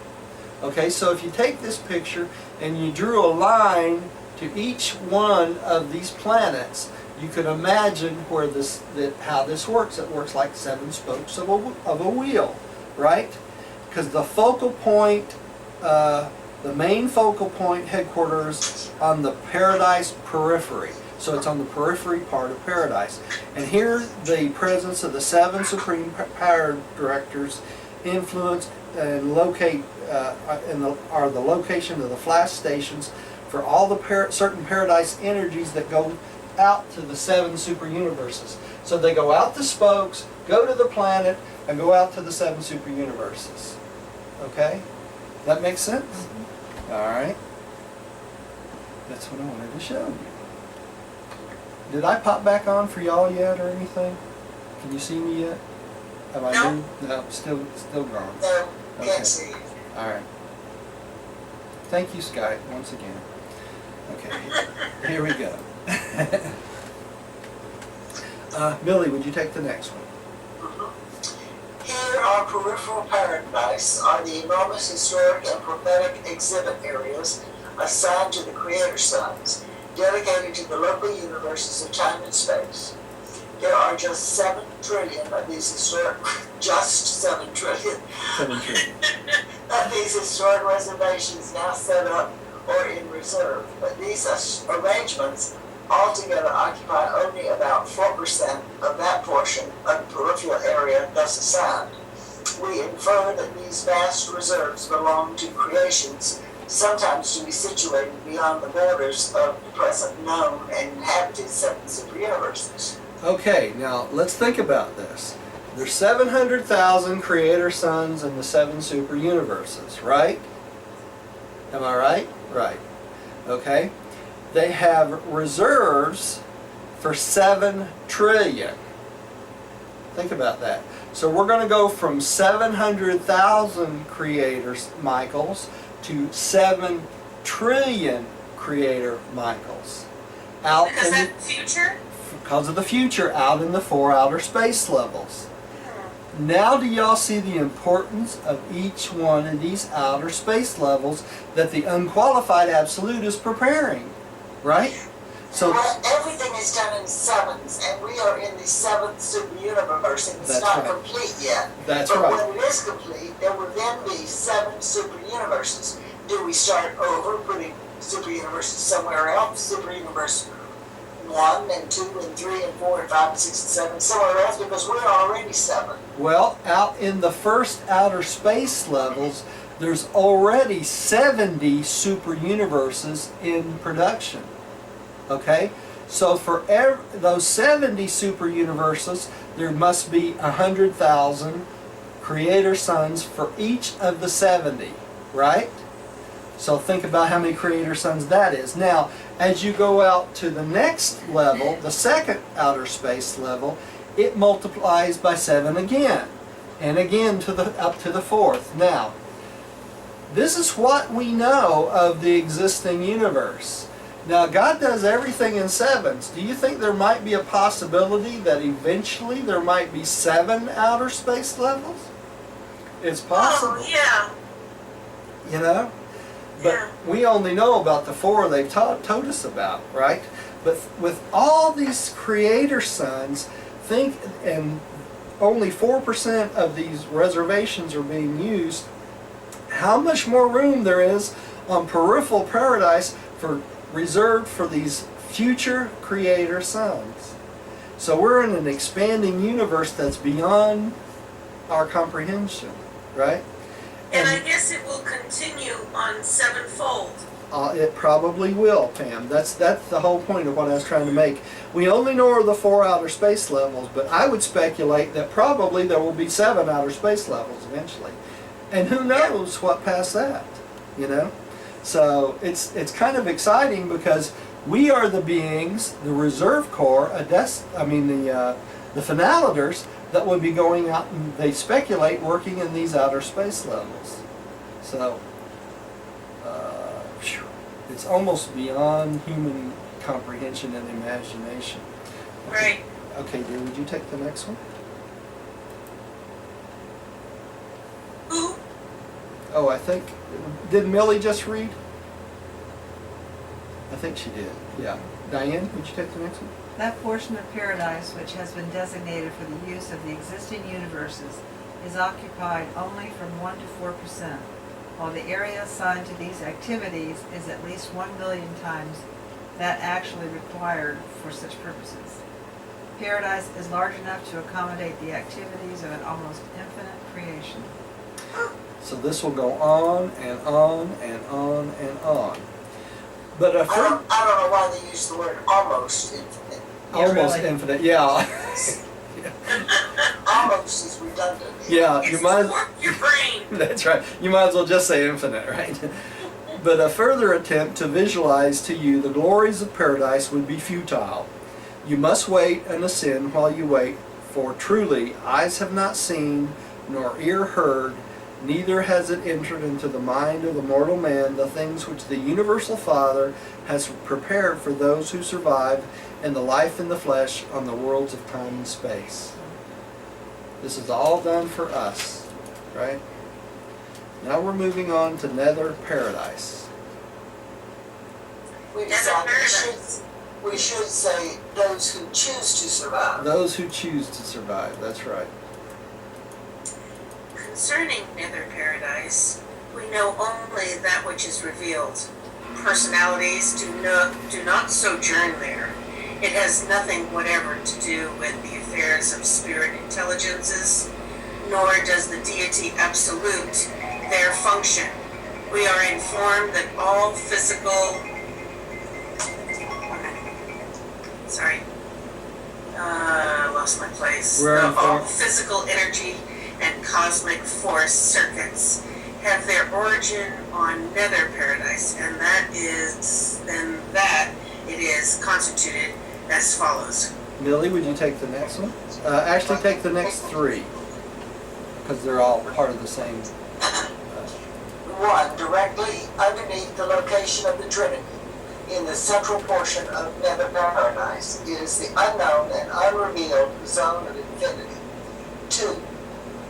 Speaker 1: Okay, so if you take this picture and you drew a line to each one of these planets, you can imagine where how this works. It works like seven spokes of a wheel, right? Because the focal point, the main focal point headquarters on the paradise periphery. So it's on the periphery part of paradise. And here the presence of the seven supreme power directors influence and locate are the location of the flash stations for all the certain paradise energies that go out to the seven super universes. So they go out the spokes, go to the planet, and go out to the seven super universes. Okay? That makes sense?
Speaker 4: Mm-hmm.
Speaker 1: All right. That's what I wanted to show you. Did I pop back on for y'all yet or anything? Can you see me yet? Have I
Speaker 2: No.
Speaker 1: moved? No, still gone.
Speaker 3: No,
Speaker 1: Okay.
Speaker 3: can't see you.
Speaker 1: All right. Thank you, Skype, once again. Okay, here we go. Millie, would you take the next one?
Speaker 3: Here on peripheral paradise are the enormous historic and prophetic exhibit areas assigned to the Creator Sons, dedicated to the local universes of time and space. There are just 7 trillion of these historic, just 7 trillion
Speaker 1: 7 trillion.
Speaker 3: of these historic reservations now set up or in reserve. But these arrangements altogether occupy only about 4% of that portion of the peripheral area thus assigned. We infer that these vast reserves belong to creations, sometimes to be situated beyond the borders of the present known and inhabited 7 superuniverses.
Speaker 1: Okay, now let's think about this. There's 700,000 creator sons in the 7 super universes, right? Am I right? Right. Okay. They have reserves for 7 trillion. Think about that. So we're going to go from 700,000 creators, Michaels, to 7 trillion creator Michaels. Out
Speaker 2: Because
Speaker 1: in
Speaker 2: that future?
Speaker 1: because of the future, out in the 4 outer space levels. Now do y'all see the importance of each one of these outer space levels that the unqualified absolute is preparing, right? So
Speaker 3: Well, everything is done in 7s, and we are in the 7th superuniverse, and it's
Speaker 1: That's
Speaker 3: not
Speaker 1: right.
Speaker 3: complete yet.
Speaker 1: that's
Speaker 3: But
Speaker 1: right.
Speaker 3: when it is complete, there will then be 7 superuniverses. Do we start over, putting superuniverses somewhere else? Superuniverse 1 and 2 and 3 and 4 and 5 and 6 and 7 somewhere else, because we're already 7.
Speaker 1: Well, out in the first outer space levels, there's already 70 super universes in production. Okay? So for those 70 super universes, there must be 100,000 creator sons for each of the 70, right? So think about how many creator sons that is. Now, as you go out to the next level, the second outer space level, it multiplies by 7 again, and again up to the fourth. Now, this is what we know of the existing universe. Now, God does everything in sevens. Do you think there might be a possibility that eventually there might be 7 outer space levels? It's possible.
Speaker 2: Oh, yeah.
Speaker 1: You know? But
Speaker 2: Yeah.
Speaker 1: we only know about the 4 they've told us about, right? But with all these creator sons, think, and only 4% of these reservations are being used, how much more room there is on peripheral paradise reserved for these future creator sons. So we're in an expanding universe that's beyond our comprehension, right?
Speaker 2: And I guess it will continue on sevenfold.
Speaker 1: It probably will, Pam. That's the whole point of what I was trying to make. We only know the 4 outer space levels, but I would speculate that probably there will be 7 outer space levels eventually. And who knows what past that, you know? So it's kind of exciting because we are the beings, the reserve corps, the finalitors that would be going out and they speculate working in these outer space levels. So it's almost beyond human comprehension and imagination.
Speaker 2: Right.
Speaker 1: Okay, dear, would you take the next one?
Speaker 2: Who?
Speaker 1: Oh, I think, did Millie just read? I think she did, yeah. Diane, would you take the next one?
Speaker 4: That portion of paradise which has been designated for the use of the existing universes is occupied only from 1 to 4%, while the area assigned to these activities is at least 1 billion times that actually required for such purposes. Paradise is large enough to accommodate the activities of an almost infinite creation.
Speaker 1: So this will go on and on and on and on. But
Speaker 3: I don't know why they use the word almost infinite.
Speaker 1: almost
Speaker 4: really.
Speaker 1: infinite, yeah.
Speaker 3: Almost is redundant.
Speaker 1: Yeah,
Speaker 2: It's
Speaker 1: you might.
Speaker 2: work your brain.
Speaker 1: That's right. You might as well just say infinite, right? But a further attempt to visualize to you the glories of paradise would be futile. You must wait and ascend while you wait, for truly eyes have not seen, nor ear heard, neither has it entered into the mind of the mortal man the things which the universal Father has prepared for those who survive in the life in the flesh on the worlds of time and space. This is all done for us, right? Now we're moving on to nether paradise.
Speaker 3: We
Speaker 2: Nether
Speaker 3: decided
Speaker 2: paradise.
Speaker 3: we should say those who choose to survive.
Speaker 1: Those who choose to survive, that's right.
Speaker 2: Concerning nether paradise, we know only that which is revealed. Personalities do not sojourn there. It has nothing whatever to do with the affairs of spirit intelligences, nor does the deity absolute their function. We are informed that all physical lost my place. All physical energy and cosmic force circuits have their origin on nether paradise, and it is constituted as follows.
Speaker 1: Millie, would you take the next one? Actually, take the next 3, because they're all part of the same.
Speaker 3: 1. Directly underneath the location of the Trinity, in the central portion of nether paradise, is the unknown and unrevealed zone of infinity. 2.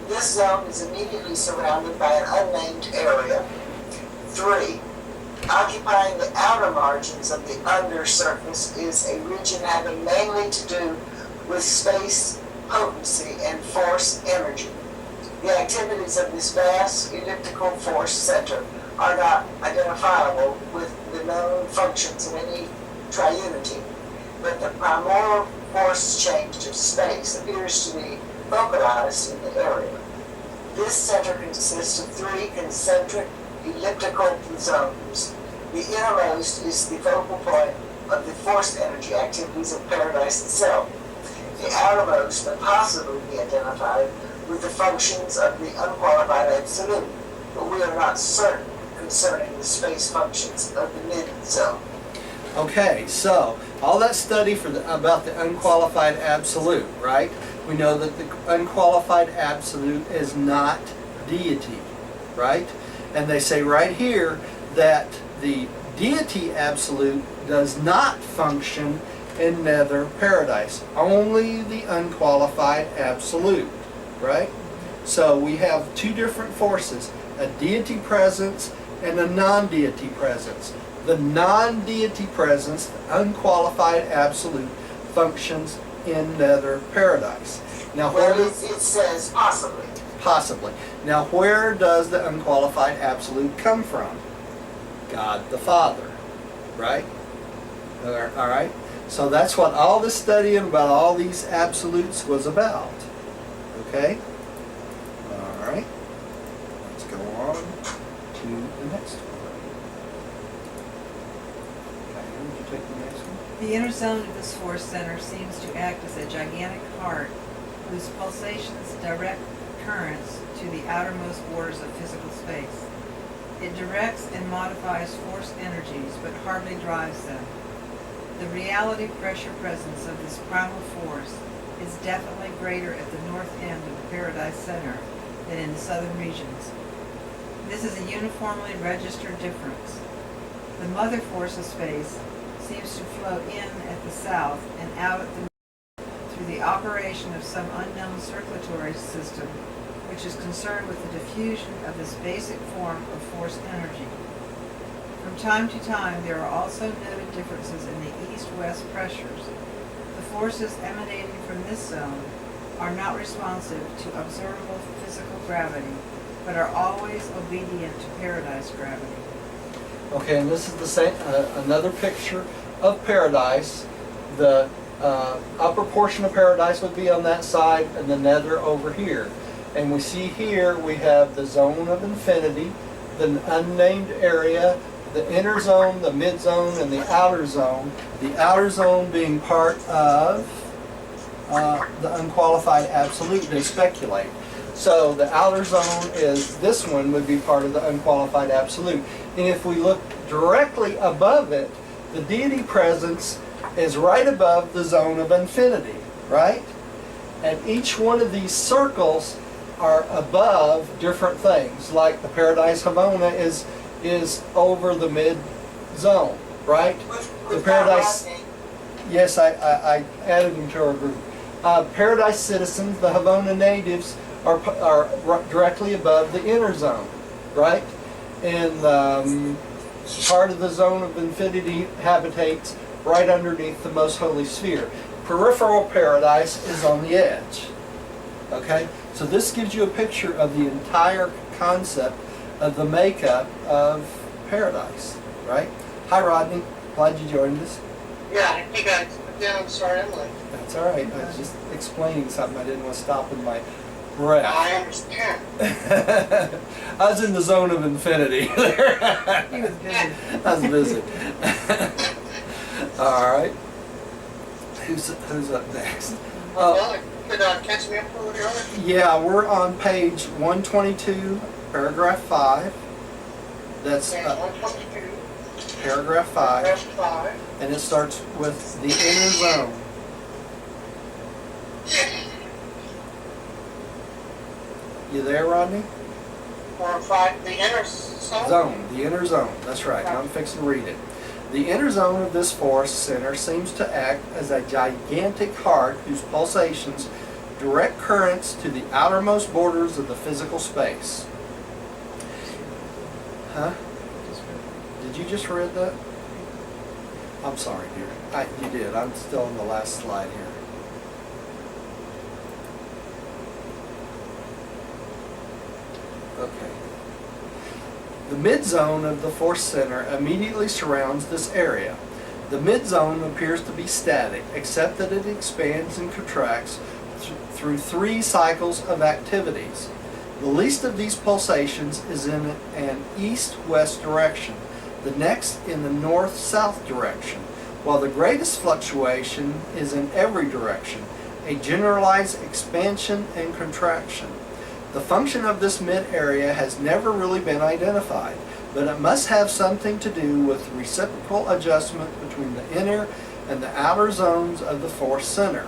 Speaker 3: This zone is immediately surrounded by an unnamed area. 3. Occupying the outer margins of the undersurface is a region having mainly to do with space, potency, and force energy. The activities of this vast elliptical force center are not identifiable with the known functions of any triunity, but the primordial force change of space appears to be localized in the area. This center consists of three concentric elliptical zones. The innermost is the focal point of the force energy activities of paradise itself. The outermost may possibly be identified with the functions of the unqualified absolute, but we are not certain concerning the space functions of the mid-zone.
Speaker 1: Okay, so all that study about the unqualified absolute, right? We know that the unqualified absolute is not deity, right? And they say right here that the deity absolute does not function in nether paradise. Only the unqualified absolute, right? So we have two different forces, a deity presence and a non-deity presence. The non-deity presence, the unqualified absolute, functions in nether paradise. Now where
Speaker 3: Well,
Speaker 1: does
Speaker 3: it says possibly.
Speaker 1: possibly? Now where does the unqualified absolute come from? God the Father, right? All right. So that's what all this studying about all these absolutes was about. Okay. All right. Let's go on to the next one. Okay, would you take the next one?
Speaker 4: The inner zone of this force center seems to act as a gigantic heart whose pulsations direct currents to the outermost borders of physical space. It directs and modifies force energies, but hardly drives them. The reality pressure presence of this primal force is definitely greater at the north end of the Paradise Center than in the southern regions. This is a uniformly registered difference. The mother force of space seems to flow in at the south and out at the north through the operation of some unknown circulatory system which is concerned with the diffusion of this basic form of force energy. From time to time, there are also noted differences in the east-west pressures. The forces emanating from this zone are not responsive to observable physical gravity, but are always obedient to paradise gravity.
Speaker 1: Okay, and this is the same, another picture of paradise. The upper portion of paradise would be on that side, and the nether over here. And we see here we have the zone of infinity, the unnamed area, the inner zone, the mid zone, and the outer zone. The outer zone being part of the unqualified absolute, they speculate. So the outer zone is, this one would be part of the unqualified absolute. And if we look directly above it, the deity presence is right above the zone of infinity, right? And each one of these circles are above different things. Like the Paradise Havona is over the mid zone, right? The Paradise, yes, I added them to our group. Paradise citizens, the Havona natives, are directly above the inner zone, right? And part of the zone of infinity habitates right underneath the most holy sphere. Peripheral paradise is on the edge. Okay? So this gives you a picture of the entire concept of the makeup of paradise, right? Hi Rodney, glad you joined us.
Speaker 3: Yeah, hey guys, I'm sorry I'm late.
Speaker 1: That's all right. I was just explaining something. I didn't want to stop in my breath.
Speaker 3: I understand.
Speaker 1: I was in the zone of infinity there.
Speaker 4: He was busy.
Speaker 1: I was busy. All right. Who's up next?
Speaker 3: Well, could catch me up a little earlier?
Speaker 1: Yeah, we're on page 122, paragraph 5. That's
Speaker 3: Page 122,
Speaker 1: paragraph 5,
Speaker 3: paragraph 5.
Speaker 1: and it starts with the inner zone. You there, Rodney?
Speaker 3: Or 5, the inner zone?
Speaker 1: Zone, the inner zone. That's right. I'm fixing to read it. The inner zone of this force center seems to act as a gigantic heart whose pulsations direct currents to the outermost borders of the physical space. Huh? Did you just read that? I'm sorry, dear. You did. I'm still on the last slide here. Okay. The mid-zone of the force center immediately surrounds this area. The mid-zone appears to be static, except that it expands and contracts through 3 cycles of activities. The least of these pulsations is in an east-west direction, the next in the north-south direction, while the greatest fluctuation is in every direction, a generalized expansion and contraction. The function of this mid-area has never really been identified, but it must have something to do with reciprocal adjustment between the inner and the outer zones of the force center.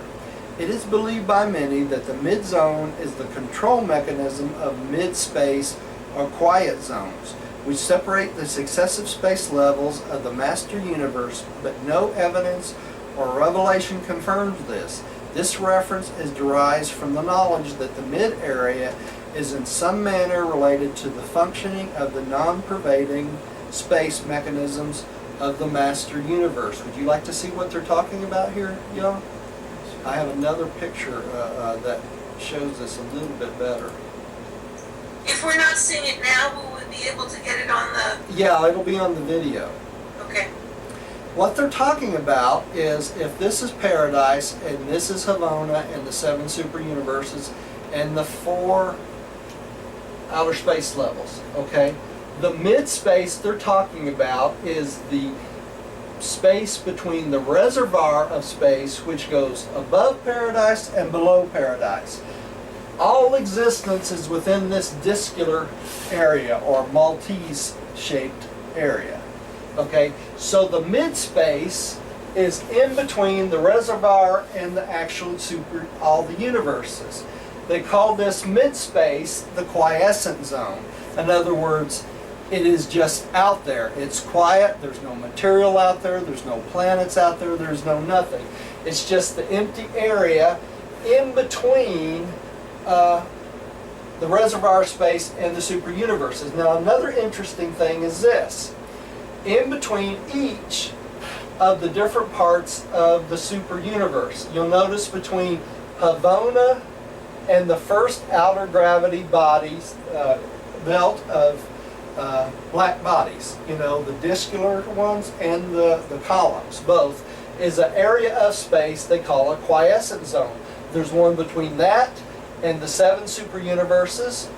Speaker 1: It is believed by many that the mid-zone is the control mechanism of mid-space or quiet zones, which separate the successive space levels of the master universe, but no evidence or revelation confirms this. This reference is derived from the knowledge that the mid-area is in some manner related to the functioning of the non-pervading space mechanisms of the master universe. Would you like to see what they're talking about here, y'all? I have another picture that shows this a little bit better.
Speaker 2: If we're not seeing it now, will we be able to get it on the?
Speaker 1: Yeah, it'll be on the video.
Speaker 2: Okay.
Speaker 1: What they're talking about is if this is Paradise and this is Havona and the 7 super universes and the 4 outer space levels, okay? The mid-space they're talking about is the space between the reservoir of space, which goes above Paradise and below Paradise. All existence is within this discular area or Maltese-shaped area. Okay, so the mid-space is in between the reservoir and the actual super, all the universes. They call this mid-space the quiescent zone. In other words, it is just out there. It's quiet. There's no material out there. There's no planets out there. There's no nothing. It's just the empty area in between the reservoir space and the super universes. Now, another interesting thing is this. In between each of the different parts of the super universe, you'll notice between Havona and the first outer gravity bodies, belt of black bodies, you know, the discular ones and the columns, both, is an area of space they call a quiescent zone. There's one between that and the 7 super universes.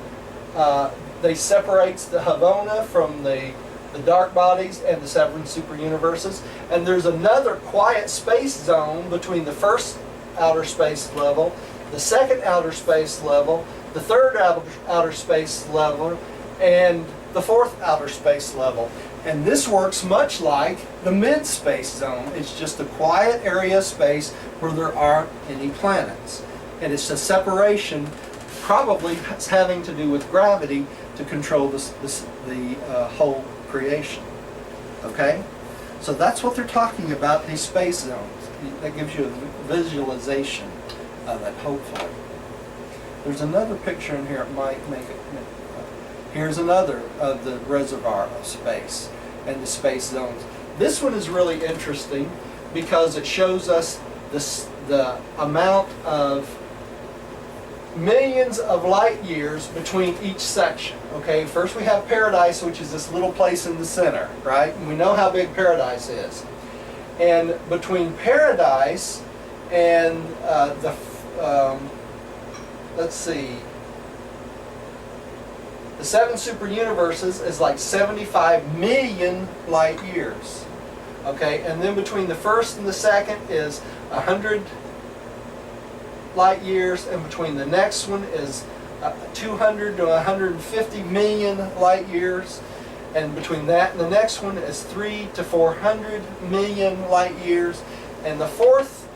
Speaker 1: They separates the Havona from the dark bodies and the 7 super universes. And there's another quiet space zone between the first outer space level, the second outer space level, the third outer space level, and the 4th outer space level. And this works much like the mid-space zone. It's just a quiet area of space where there aren't any planets. And it's a separation, probably having to do with gravity to control the whole creation. Okay? So that's what they're talking about, these space zones. That gives you a visualization of it, hopefully. There's another picture in here, it might make it. Here's another of the reservoir of space and the space zones. This one is really interesting because it shows us the amount of millions of light years between each section. Okay, first we have Paradise, which is this little place in the center, right? And we know how big Paradise is. And between Paradise and let's see, the 7 super universes is like 75 million light years. Okay, and then between the first and the second is 100 light years, and between the next one is 200 to 150 million light years, and between that and the next one is 300 to 400 million light years, and the 4th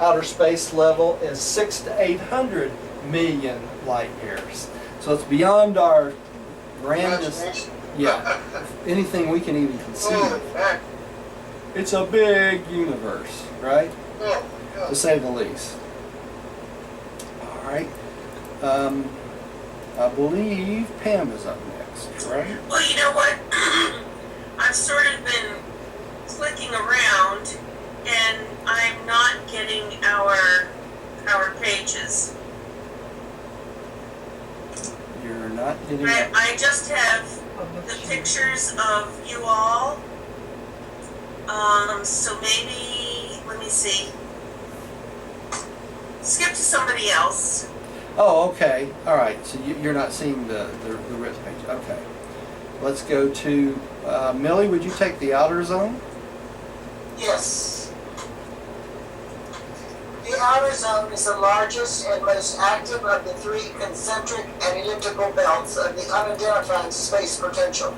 Speaker 1: outer space level is 600 to 800 million light years. So it's beyond our grandest, yeah, anything we can even conceive. It's a big universe, right? To say the least. All right. I believe Pam is up next, right?
Speaker 2: Well, you know what? I've sort of been clicking around, and I'm not getting our pages.
Speaker 1: You're not getting.
Speaker 2: I just have the pictures of you all. So maybe, let me see. Skip to somebody else.
Speaker 1: Oh, okay, all right, so you're not seeing the written page, okay. Let's go to, Millie, would you take the outer zone?
Speaker 3: Yes. The outer zone is the largest and most active of the three concentric and elliptical belts of the unidentified space potential.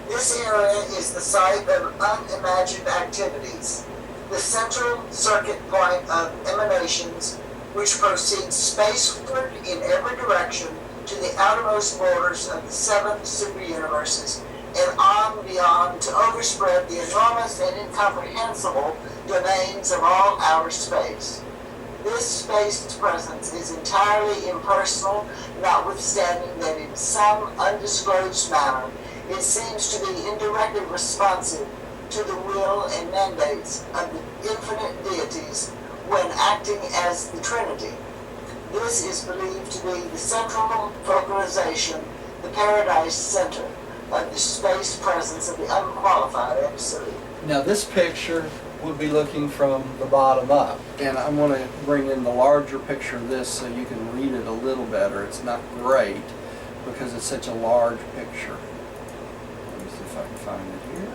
Speaker 3: This area is the site of unimagined activities, the central circuit point of emanations which proceed spaceward in every direction to the outermost borders of the 7 superuniverses and on beyond to overspread the enormous and incomprehensible domains of all outer space. This space presence is entirely impersonal, notwithstanding that in some undisclosed manner it seems to be indirectly responsive to the will and mandates of the infinite deities when acting as the Trinity. This is believed to be the central focalization, the paradise center of the space presence of the unqualified absolute.
Speaker 1: Now this picture would be looking from the bottom up, and I'm going to bring in the larger picture of this so you can read it a little better. It's not great because it's such a large picture. Let me see if I can find it here.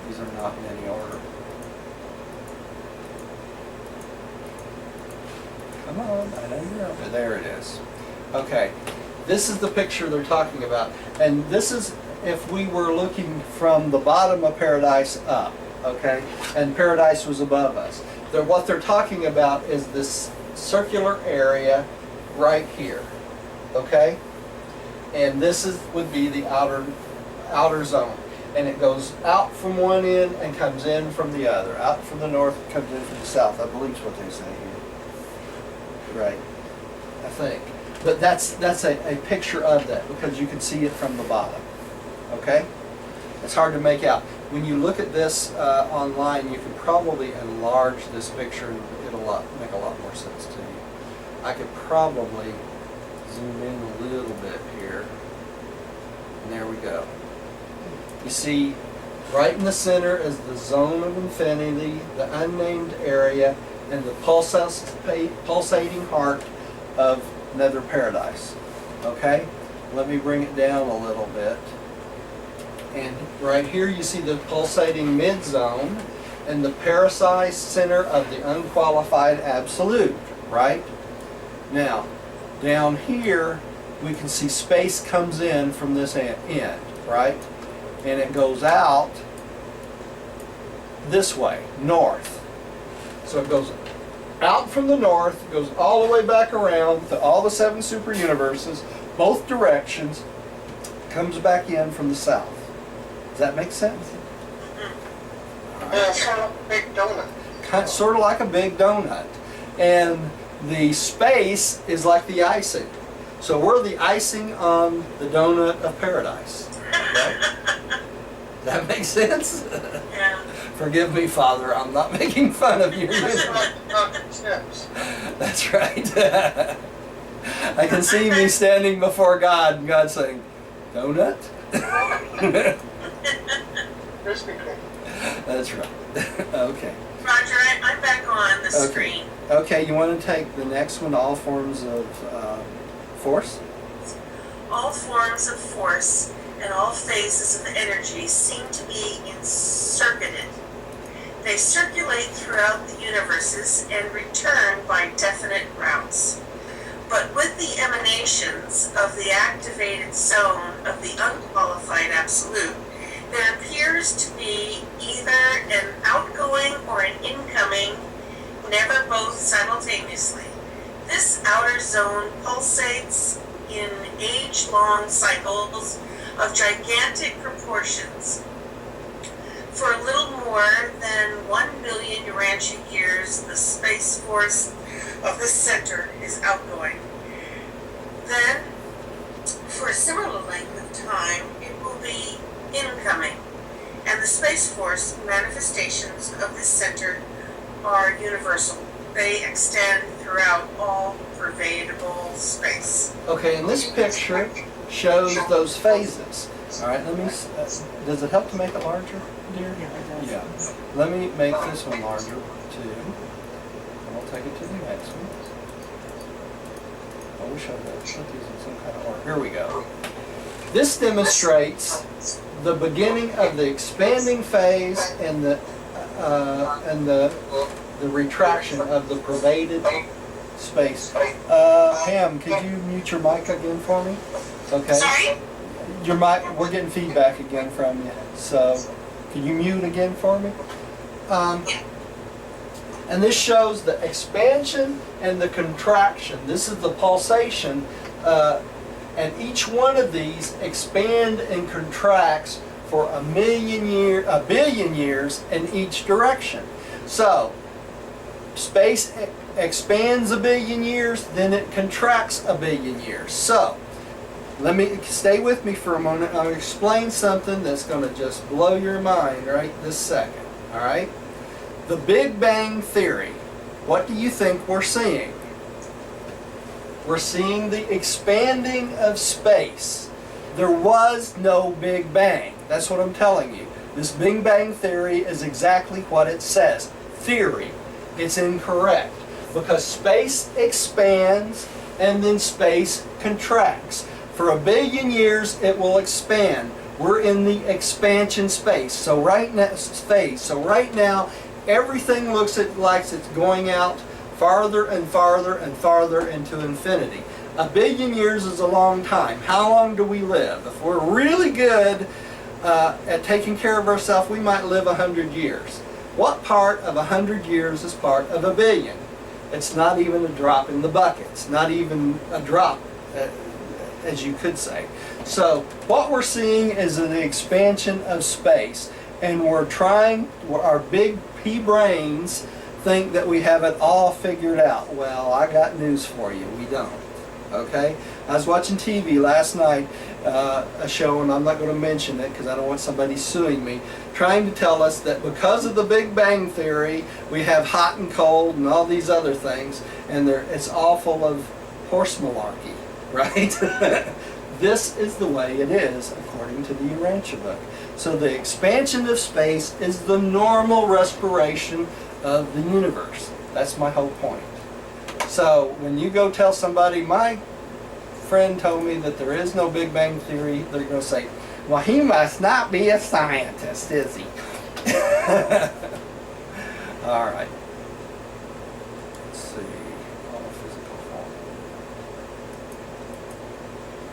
Speaker 1: These are not in any order. Come on, I know you're over there. It is. Okay, this is the picture they're talking about, and this is if we were looking from the bottom of paradise up, okay, and paradise was above us. What they're talking about is this circular area right here, okay, and this would be the outer zone. And it goes out from one end and comes in from the other. Out from the north, comes in from the south. I believe is what they say here. Right. I think. But that's a picture of that because you can see it from the bottom. Okay? It's hard to make out. When you look at this online, you can probably enlarge this picture and it'll make a lot more sense to you. I could probably zoom in a little bit here. And there we go. You see, right in the center is the zone of infinity, the unnamed area, and the pulsating heart of nether paradise. Okay? Let me bring it down a little bit. And right here you see the pulsating mid-zone and the paradise center of the unqualified absolute, right? Now, down here we can see space comes in from this end, right? And it goes out this way, north. So it goes out from the north, goes all the way back around to all the 7 super universes, both directions, comes back in from the south. Does that make sense?
Speaker 3: Yeah, it's kind of a big donut.
Speaker 1: Sort of like a big donut. And the space is like the icing. So we're the icing on the donut of paradise. Right? Does that make sense?
Speaker 2: Yeah.
Speaker 1: Forgive me, Father, I'm not making fun of you.
Speaker 3: Steps.
Speaker 1: That's right. I can see me standing before God and God saying, donut?
Speaker 3: Krispy Kreme.
Speaker 1: That's right. Okay.
Speaker 2: Roger, I'm back on the screen.
Speaker 1: Okay, you want to take the next one, all forms of force?
Speaker 2: All forms of force and all phases of energy seem to be encircuited. They circulate throughout the universes and return by definite routes. But with the emanations of the activated zone of the unqualified absolute, there appears to be either an outgoing or an incoming, never both simultaneously. This outer zone pulsates in age-long cycles of gigantic proportions. For a little more than 1 million Urantia years, the space force of the center is outgoing. Then, for a similar length of time, it will be incoming, and the space force manifestations of this center are universal. They extend throughout all pervadable space.
Speaker 1: Okay, and this picture shows those phases. All right, let me, does it help to make it larger, dear?
Speaker 4: Yeah, it does.
Speaker 1: Yeah. Let me make this one larger too. And we'll take it to the next one. I wish I would put these in some kind of order. Here we go. This demonstrates the beginning of the expanding phase and the retraction of the pervaded space. Pam, could you mute your mic again for me? Okay.
Speaker 2: Sorry?
Speaker 1: Your mic, we're getting feedback again from you. So, can you mute again for me? And this shows the expansion and the contraction. This is the pulsation, and each one of these expand and contracts for a billion years in each direction. So, space expands a billion years, then it contracts a billion years. So, let me stay with me for a moment. I'll explain something that's going to just blow your mind right this second. All right? The Big Bang Theory. What do you think we're seeing? We're seeing the expanding of space. There was no Big Bang. That's what I'm telling you. This Big Bang Theory is exactly what it says. Theory. It's incorrect. Because space expands and then space contracts. For a billion years, it will expand. We're in the expansion space. So right now, everything looks like it's going out farther and farther and farther into infinity. A billion years is a long time. How long do we live? If we're really good at taking care of ourselves, we might live 100 years. What part of 100 years is part of a billion? It's not even a drop in the bucket. It's not even a drop, as you could say. So what we're seeing is the expansion of space, and our big pea brains think that we have it all figured out. Well, I got news for you. We don't. Okay? I was watching TV last night, a show, and I'm not going to mention it because I don't want somebody suing me, trying to tell us that because of the Big Bang Theory, we have hot and cold and all these other things, and it's all full of horse malarkey, right? This is the way it is according to the Urantia book. So the expansion of space is the normal respiration of the universe. That's my whole point. So when you go tell somebody, my friend told me that there is no Big Bang Theory, they're going to say, well, he must not be a scientist, is he? All right. Let's see. All physical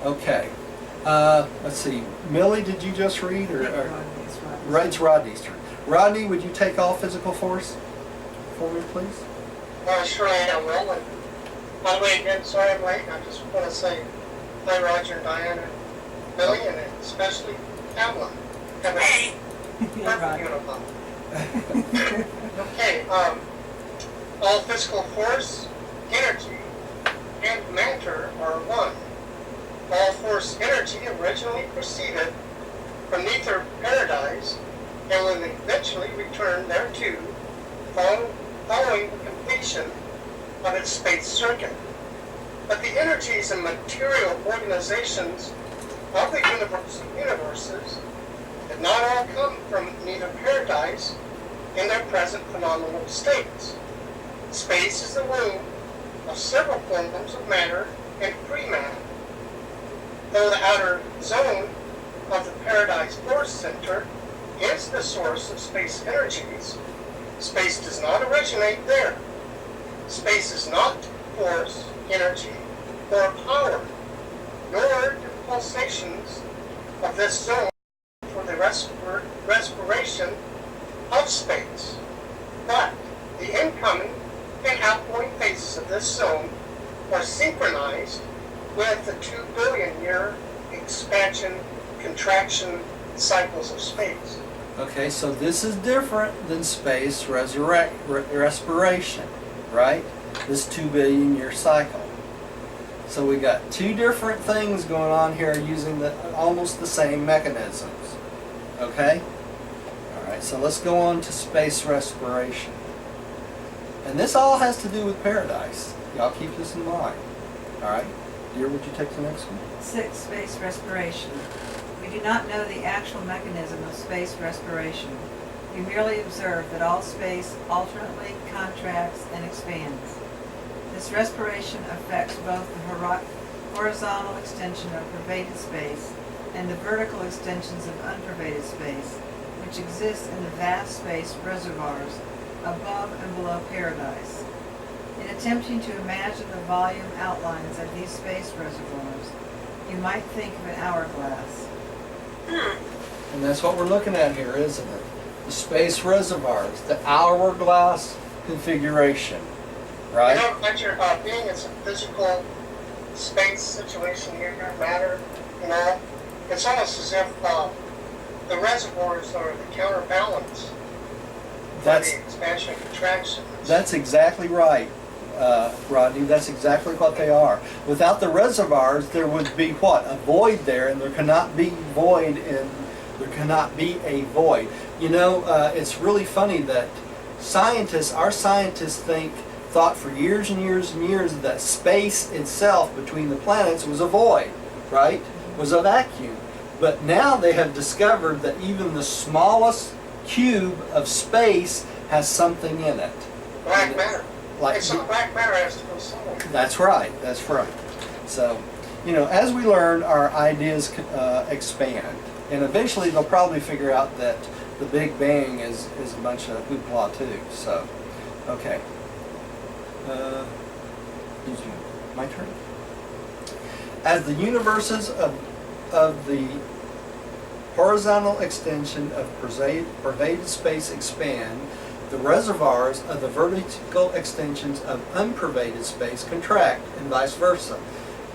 Speaker 1: form. Okay. Let's see. Millie, did you just read? It's Rodney's turn. Rodney, would you take all physical force for me, please?
Speaker 5: Sure, I will. And by the way, again, sorry I'm late. I just want to say hi, Roger and Diane and Billy, and especially Pamela.
Speaker 2: Hey.
Speaker 5: Perfect uniform. Okay, all physical force, energy, and matter are one. All force energy originally proceeded from Nether Paradise and will eventually return thereto following the completion of its space circuit. But the energies and material organizations of the universes did not all come from Nether Paradise in their present phenomenal states. Space is the womb of several forms of matter and pre-matter. Though the outer zone of the Paradise Force Center is the source of space energies, space does not originate there. Space is not force, energy, or power, nor do pulsations of this zone for the respiration of space. But the incoming and outgoing phases of this zone are synchronized with the 2 billion year expansion, contraction cycles of space.
Speaker 1: Okay, so this is different than space respiration, right? This 2 billion year cycle. So we got two different things going on here using almost the same mechanisms. Okay? Alright, so let's go on to space respiration. And this all has to do with paradise. Y'all keep this in mind. Alright? Dear, would you take the next one?
Speaker 4: 6, space respiration. We We do not know the actual mechanism of space respiration. We merely observe that all space alternately contracts and expands. This respiration affects both the horizontal extension of pervaded space and the vertical extensions of unpervaded space, which exist in the vast space reservoirs above and below paradise. In attempting to imagine the volume outlines of these space reservoirs, you might think of an hourglass.
Speaker 1: And that's what we're looking at here, isn't it? The space reservoirs, the hourglass configuration, right?
Speaker 5: You know, Roger, being it's a physical space situation here, matter, you know, it's almost as if the reservoirs are the counterbalance for
Speaker 1: That's
Speaker 5: the expansion and contraction.
Speaker 1: That's exactly right, Rodney. That's exactly what they are. Without the reservoirs, there would be what? A void there, and there cannot be a void. You know, it's really funny that our scientists thought for years and years and years that space itself between the planets was a void, right? Was a vacuum. But now they have discovered that even the smallest cube of space has something in it.
Speaker 5: Black matter.
Speaker 1: Like
Speaker 5: And so black matter has to go somewhere.
Speaker 1: That's right. That's right. So, you know, as we learn, our ideas expand, and eventually they'll probably figure out that the Big Bang is a bunch of hoopla too. So, okay. My turn. As the universes of the horizontal extension of pervaded space expand, the reservoirs of the vertical extensions of unpervaded space contract, and vice versa.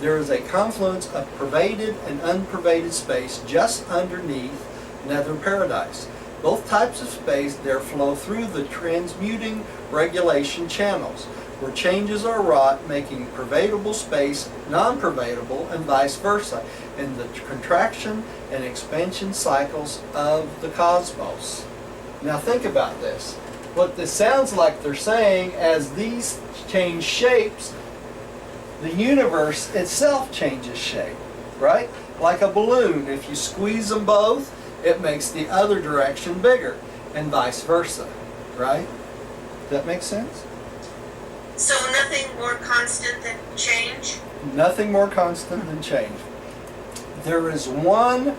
Speaker 1: There is a confluence of pervaded and unpervaded space just underneath nether paradise. Both types of space there flow through the transmuting regulation channels, where changes are wrought, making pervadable space non-pervadable, and vice versa, in the contraction and expansion cycles of the cosmos. Now think about this. What this sounds like they're saying, as these change shapes, the universe itself changes shape, right? Like a balloon, if you squeeze them both, it makes the other direction bigger, and vice versa, right? Does that make sense?
Speaker 2: So nothing more constant than change?
Speaker 1: Nothing more constant than change. There is one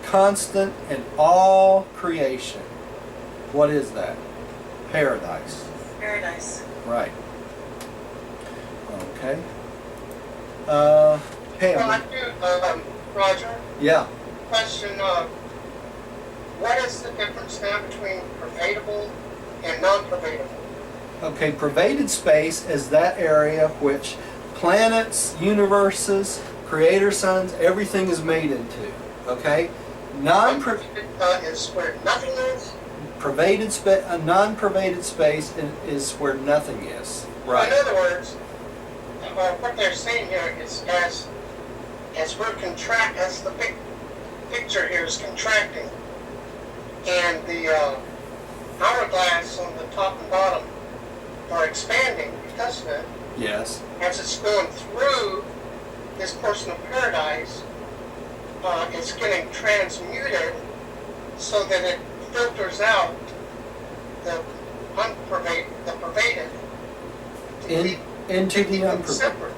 Speaker 1: constant in all creation. What is that? Paradise.
Speaker 2: Paradise.
Speaker 1: Right. Okay.
Speaker 5: Well, I
Speaker 1: Pam.
Speaker 5: do, Roger,
Speaker 1: Yeah.
Speaker 5: question, what is the difference now between pervadable and non-pervadable?
Speaker 1: Okay, pervaded space is that area which planets, universes, creator suns, everything is made into. Okay?
Speaker 5: Is where nothing is?
Speaker 1: Non-pervaded space is where nothing is. Right.
Speaker 5: In other words, what they're saying here is as the big picture here is contracting, and the hourglass on the top and bottom are expanding because of it,
Speaker 1: Yes.
Speaker 5: as it's going through this portion of paradise, it's getting transmuted so that it filters out the pervaded
Speaker 1: Into the
Speaker 5: them
Speaker 1: unpervaded.
Speaker 5: separate.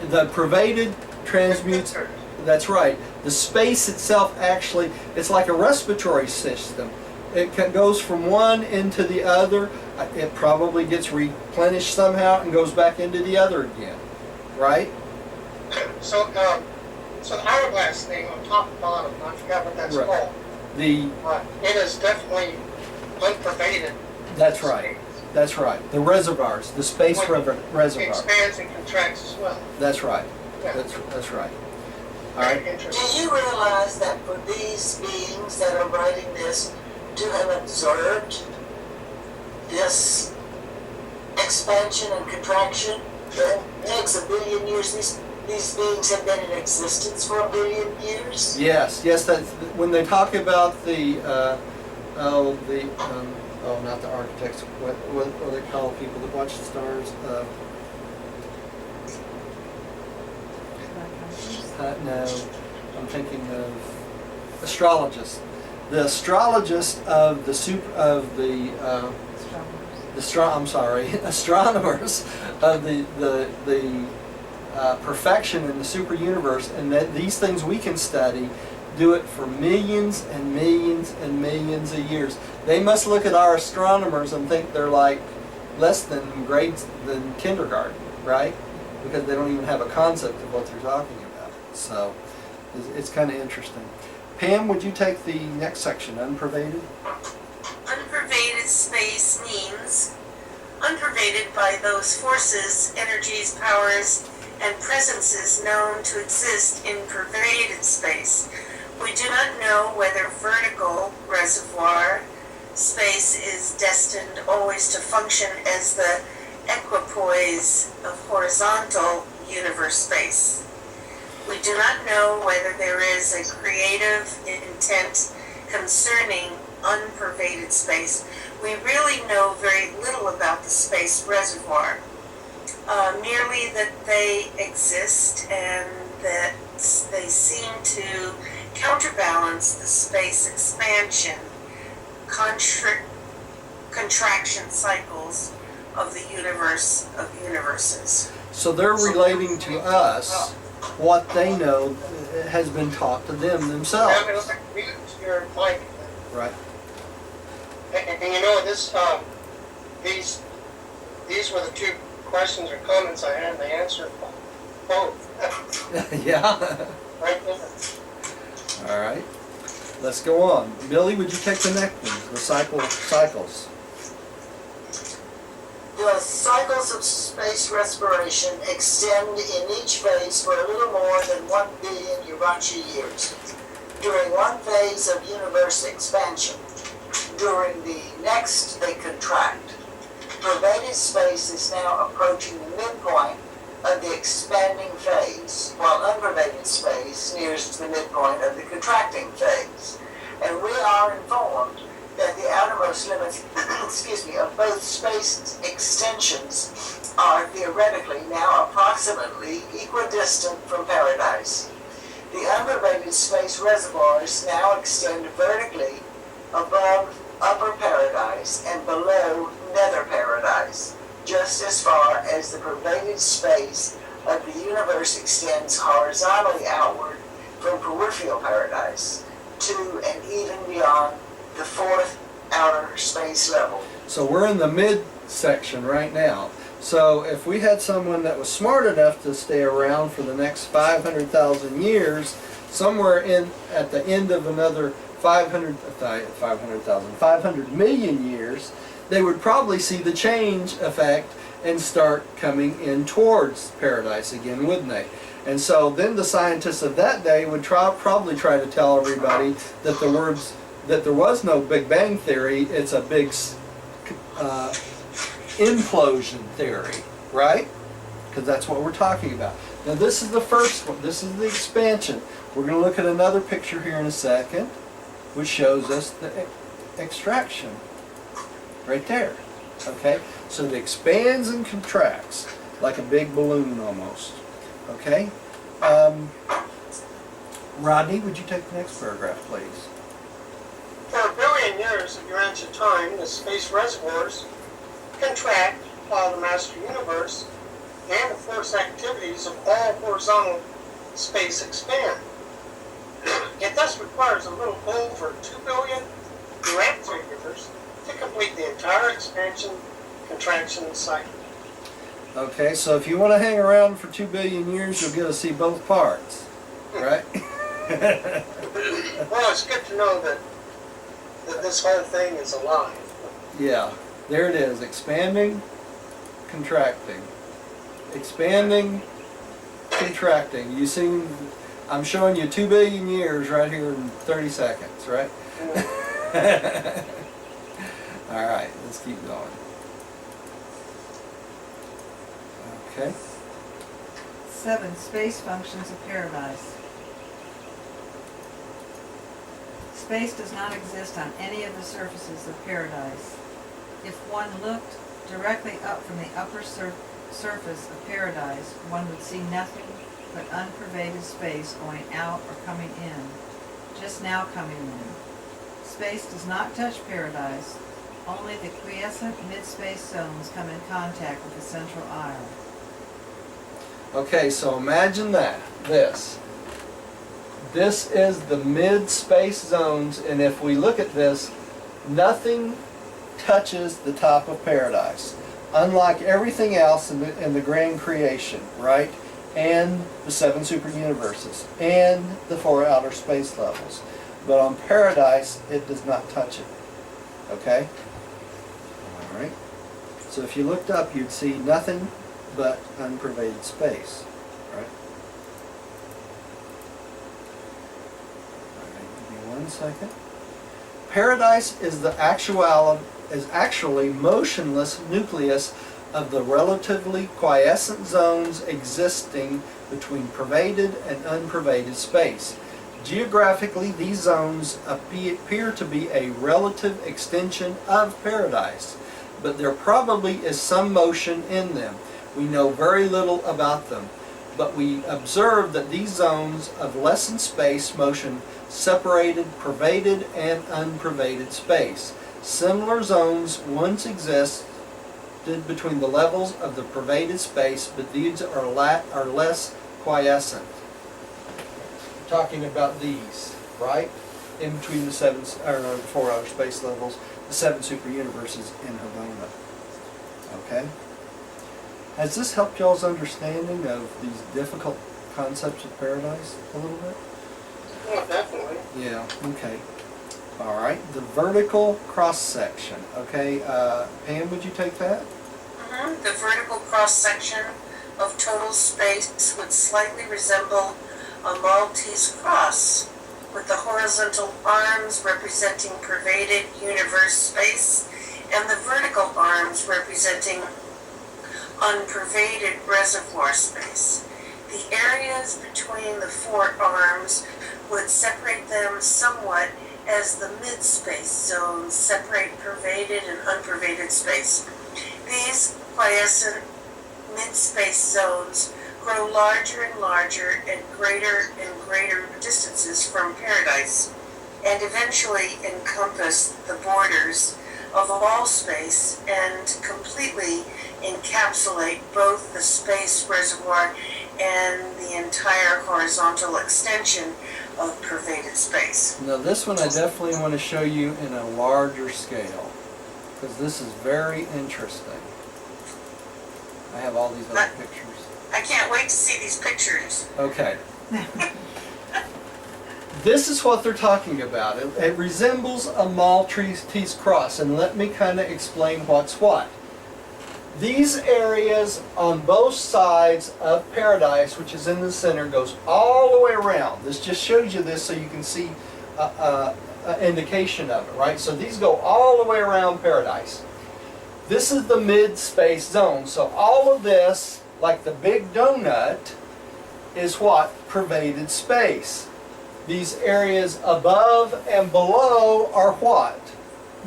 Speaker 1: The pervaded transmutes.
Speaker 5: Filtered.
Speaker 1: That's right. The space itself actually, it's like a respiratory system. It goes from one into the other. It probably gets replenished somehow and goes back into the other again. Right?
Speaker 5: So the hourglass thing on top and bottom, I forgot what that's
Speaker 1: Right.
Speaker 5: called.
Speaker 1: The
Speaker 5: It is definitely unpervaded.
Speaker 1: That's right. That's right. The reservoirs, the space
Speaker 5: It
Speaker 1: reservoir.
Speaker 5: expands and contracts as well.
Speaker 1: That's right.
Speaker 5: Yeah.
Speaker 1: That's right. All
Speaker 5: Very
Speaker 1: right.
Speaker 3: Do
Speaker 5: interesting.
Speaker 3: you realize that for these beings that are writing this to have observed this expansion and contraction, it takes 1 billion years. These beings have been in existence for 1 billion years.
Speaker 1: Yes. That's when they talk about the not the architects. What they call people that watch the stars? No. I'm thinking of astrologists. The astrologists of the astronomers of the perfection in the super universe, and that these things we can study do it for millions and millions and millions of years. They must look at our astronomers and think they're like less than grades than kindergarten, right? Because they don't even have a concept of what they're talking about. So it's kind of interesting. Pam, would you take the next section, unpervaded?
Speaker 2: Unpervaded space means unpervaded by those forces, energies, powers, and presences known to exist in pervaded space. We do not know whether vertical reservoir space is destined always to function as the equipoise of horizontal universe space. We do not know whether there is a creative intent concerning unpervaded space. We really know very little about the space reservoir, merely that they exist and that they seem to counterbalance the space expansion, contraction cycles of the universe of universes.
Speaker 1: So they're relating to us what they know has been taught to them themselves.
Speaker 5: Mute your mic.
Speaker 1: Right.
Speaker 5: And you know, these were the two questions or comments I had, and they answered both.
Speaker 1: Yeah.
Speaker 5: Right there.
Speaker 1: All right. Let's go on. Billy, would you take the next one? The cycles.
Speaker 3: The cycles of space respiration extend in each phase for a little more than 1 billion Urachi years. During one phase of universe expansion, during the next they contract. Pervaded space is now approaching the midpoint of the expanding phase, while unpervaded space nears the midpoint of the contracting phase. And we are informed that the outermost limits of both space extensions are theoretically now approximately equidistant from paradise. The unpervaded space reservoirs now extend vertically above upper paradise and below nether paradise, just as far as the pervaded space of the universe extends horizontally outward from peripheral paradise to and even beyond the fourth outer space level.
Speaker 1: So we're in the mid section right now. So if we had someone that was smart enough to stay around for the next 500,000 years, somewhere at the end of another 500 million years, they would probably see the change effect and start coming in towards paradise again, wouldn't they? And so then the scientists of that day would probably try to tell everybody that there was no Big Bang theory, it's a big implosion theory, right? Because that's what we're talking about. Now this is the first one, this is the expansion. We're going to look at another picture here in a second, which shows us the extraction, right there, okay? So it expands and contracts, like a big balloon almost, okay? Rodney, would you take the next paragraph, please?
Speaker 5: For a billion years of your ancient time, the space reservoirs contract while the master universe and the force activities of all horizontal space expand. It thus requires a little over 2 billion Urachi years to complete the entire expansion-contraction cycle.
Speaker 1: Okay, so if you want to hang around for 2 billion years, you'll get to see both parts, right?
Speaker 5: Well, it's good to know that this whole thing is alive.
Speaker 1: Yeah, there it is, expanding, contracting. Expanding, contracting. You see, I'm showing you 2 billion years right here in 30 seconds, right? All right, let's keep going. Okay.
Speaker 4: 7. Space functions of paradise. Space does not exist on any of the surfaces of paradise. If one looked directly up from the upper surface of paradise, one would see nothing but unpervaded space going out or coming in, just now coming in. Space does not touch paradise, only the quiescent mid-space zones come in contact with the central aisle.
Speaker 1: Okay, so imagine that, this. This is the mid-space zones, and if we look at this, nothing touches the top of paradise. Unlike everything else in the grand creation, right? And the 7 super universes, and the 4 outer space levels. But on paradise, it does not touch it. Okay? Alright. So if you looked up, you'd see nothing but unpervaded space. Right? Alright, give me 1 second. Paradise is actually motionless nucleus of the relatively quiescent zones existing between pervaded and unpervaded space. Geographically, these zones appear to be a relative extension of paradise, but there probably is some motion in them. We know very little about them, but we observe that these zones of lessened space motion separated pervaded and unpervaded space. Similar zones once existed between the levels of the pervaded space, but these are less quiescent. We're talking about these, right? In between the 4 outer space levels, the 7 super universes in Havona. Okay? Has this helped y'all's understanding of these difficult concepts of paradise a little bit?
Speaker 5: Oh, definitely.
Speaker 1: Yeah, okay. All right, the vertical cross section. Okay, Pam, would you take that?
Speaker 2: The vertical cross-section of total space would slightly resemble a Maltese cross, with the horizontal arms representing pervaded universe space and the vertical arms representing unpervaded reservoir space. The areas between the 4 arms would separate them somewhat as the mid-space zones separate pervaded and unpervaded space. These quiescent mid-space zones grow larger and larger at greater and greater distances from paradise, and eventually encompass the borders of all space and completely encapsulate both the space reservoir and the entire horizontal extension of pervaded space.
Speaker 1: Now this one I definitely want to show you in a larger scale, because this is very interesting. I have all these other pictures.
Speaker 2: I can't wait to see these pictures.
Speaker 1: Okay. This is what they're talking about. It resembles a Maltese cross, and let me kind of explain what's what. These areas on both sides of paradise, which is in the center, goes all the way around. This just shows you this so you can see an indication of it, right? So these go all the way around paradise. This is the mid-space zone. So all of this, like the big donut, is what? Pervaded space. These areas above and below are what?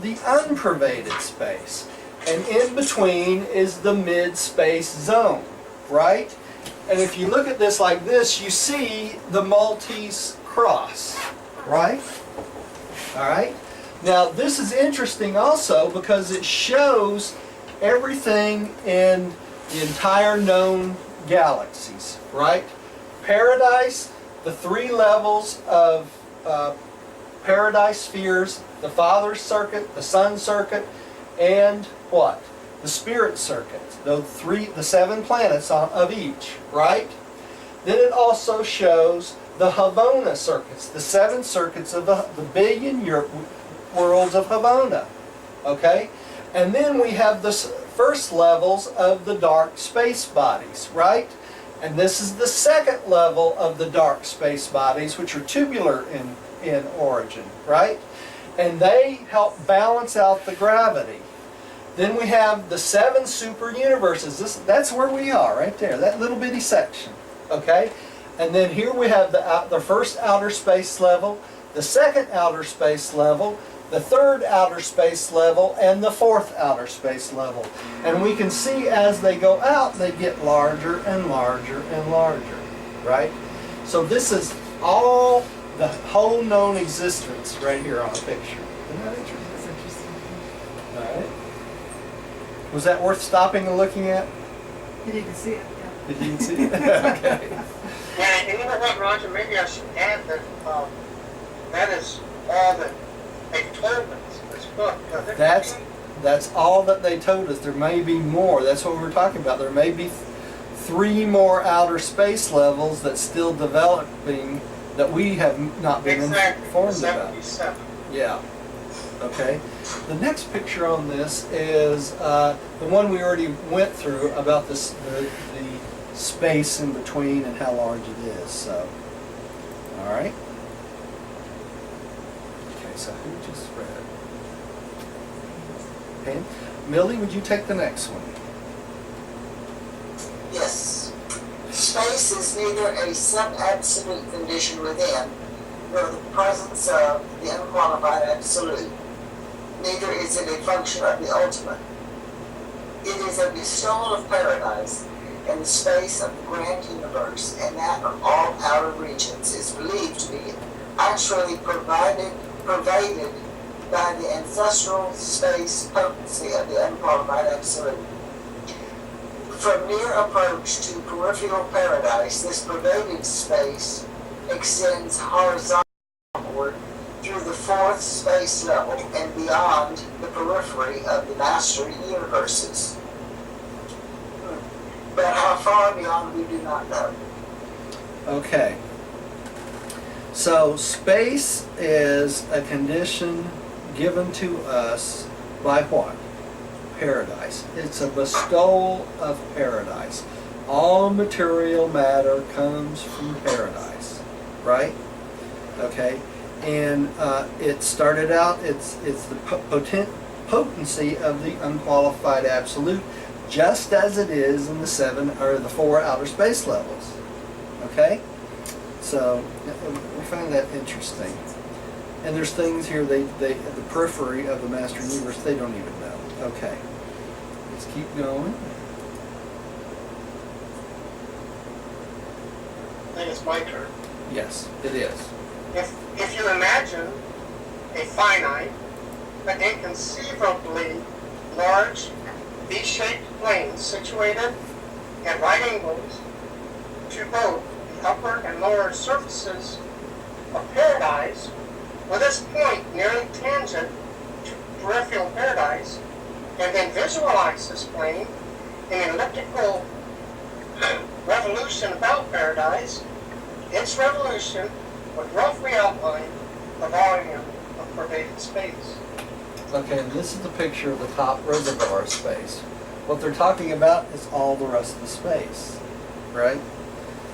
Speaker 1: The unpervaded space. And in between is the mid-space zone, right? And if you look at this like this, you see the Maltese cross, right? All right? Now, this is interesting also because it shows everything in the entire known galaxies, right? Paradise, the 3 levels of paradise spheres, the Father's circuit, the Son circuit, and what? The Spirit circuit. The 7 planets of each, right? Then it also shows the Havona circuits, the 7 circuits of the billion worlds of Havona. Okay? And then we have the first levels of the dark space bodies, right? And this is the second level of the dark space bodies, which are tubular in origin, right? And they help balance out the gravity. Then we have the 7 super universes. That's where we are, right there, that little bitty section, okay? And then here we have the first outer space level, the second outer space level, the third outer space level, and the fourth outer space level. And we can see as they go out, they get larger and larger and larger, right? So this is all the whole known existence right here on a picture. Isn't that interesting?
Speaker 4: That's interesting.
Speaker 1: All right. Was that worth stopping and looking at?
Speaker 4: And you can see it, yeah.
Speaker 1: Did you see it? Okay.
Speaker 5: Yeah, and you know what, Roger, maybe I should add that, that is all that they told us, this book.
Speaker 1: That's all that they told us. There may be more. That's what we're talking about. There may be 3 more outer space levels that's still developing that we have not been informed about.
Speaker 5: 77.
Speaker 1: Yeah. Okay. The next picture on this is the one we already went through about this the space in between and how large it is. So, all right. Okay. So who just read? Okay. Millie, would you take the next one?
Speaker 3: Yes. Space is neither a sub-absolute condition within, nor the presence of the unqualified absolute. Neither is it a function of the ultimate. It is a bestowal of paradise, and the space of the grand universe, and that of all outer regions, is believed to be actually pervaded by the ancestral space potency of the unqualified absolute. From near approach to peripheral paradise, this pervaded space extends horizontally through the 4th space level and beyond the periphery of the master universes. But how far beyond we do not know.
Speaker 1: Okay. So space is a condition given to us by what? Paradise. It's a bestowal of paradise. All material matter comes from paradise, right? Okay. And it started out, it's the potency of the unqualified absolute, just as it is in the 4 outer space levels. Okay? So we find that interesting. And there's things here they the periphery of the master universe they don't even know. Okay. Let's keep going.
Speaker 5: I think it's my turn.
Speaker 1: Yes, it is.
Speaker 5: If you imagine a finite but inconceivably large V-shaped plane situated at right angles to both the upper and lower surfaces of paradise, with this point nearly tangent to peripheral paradise, and then visualize this plane in an elliptical revolution about paradise, its revolution would roughly outline the volume of pervaded space.
Speaker 1: Okay, and this is the picture of the top reservoir space. What they're talking about is all the rest of the space, right?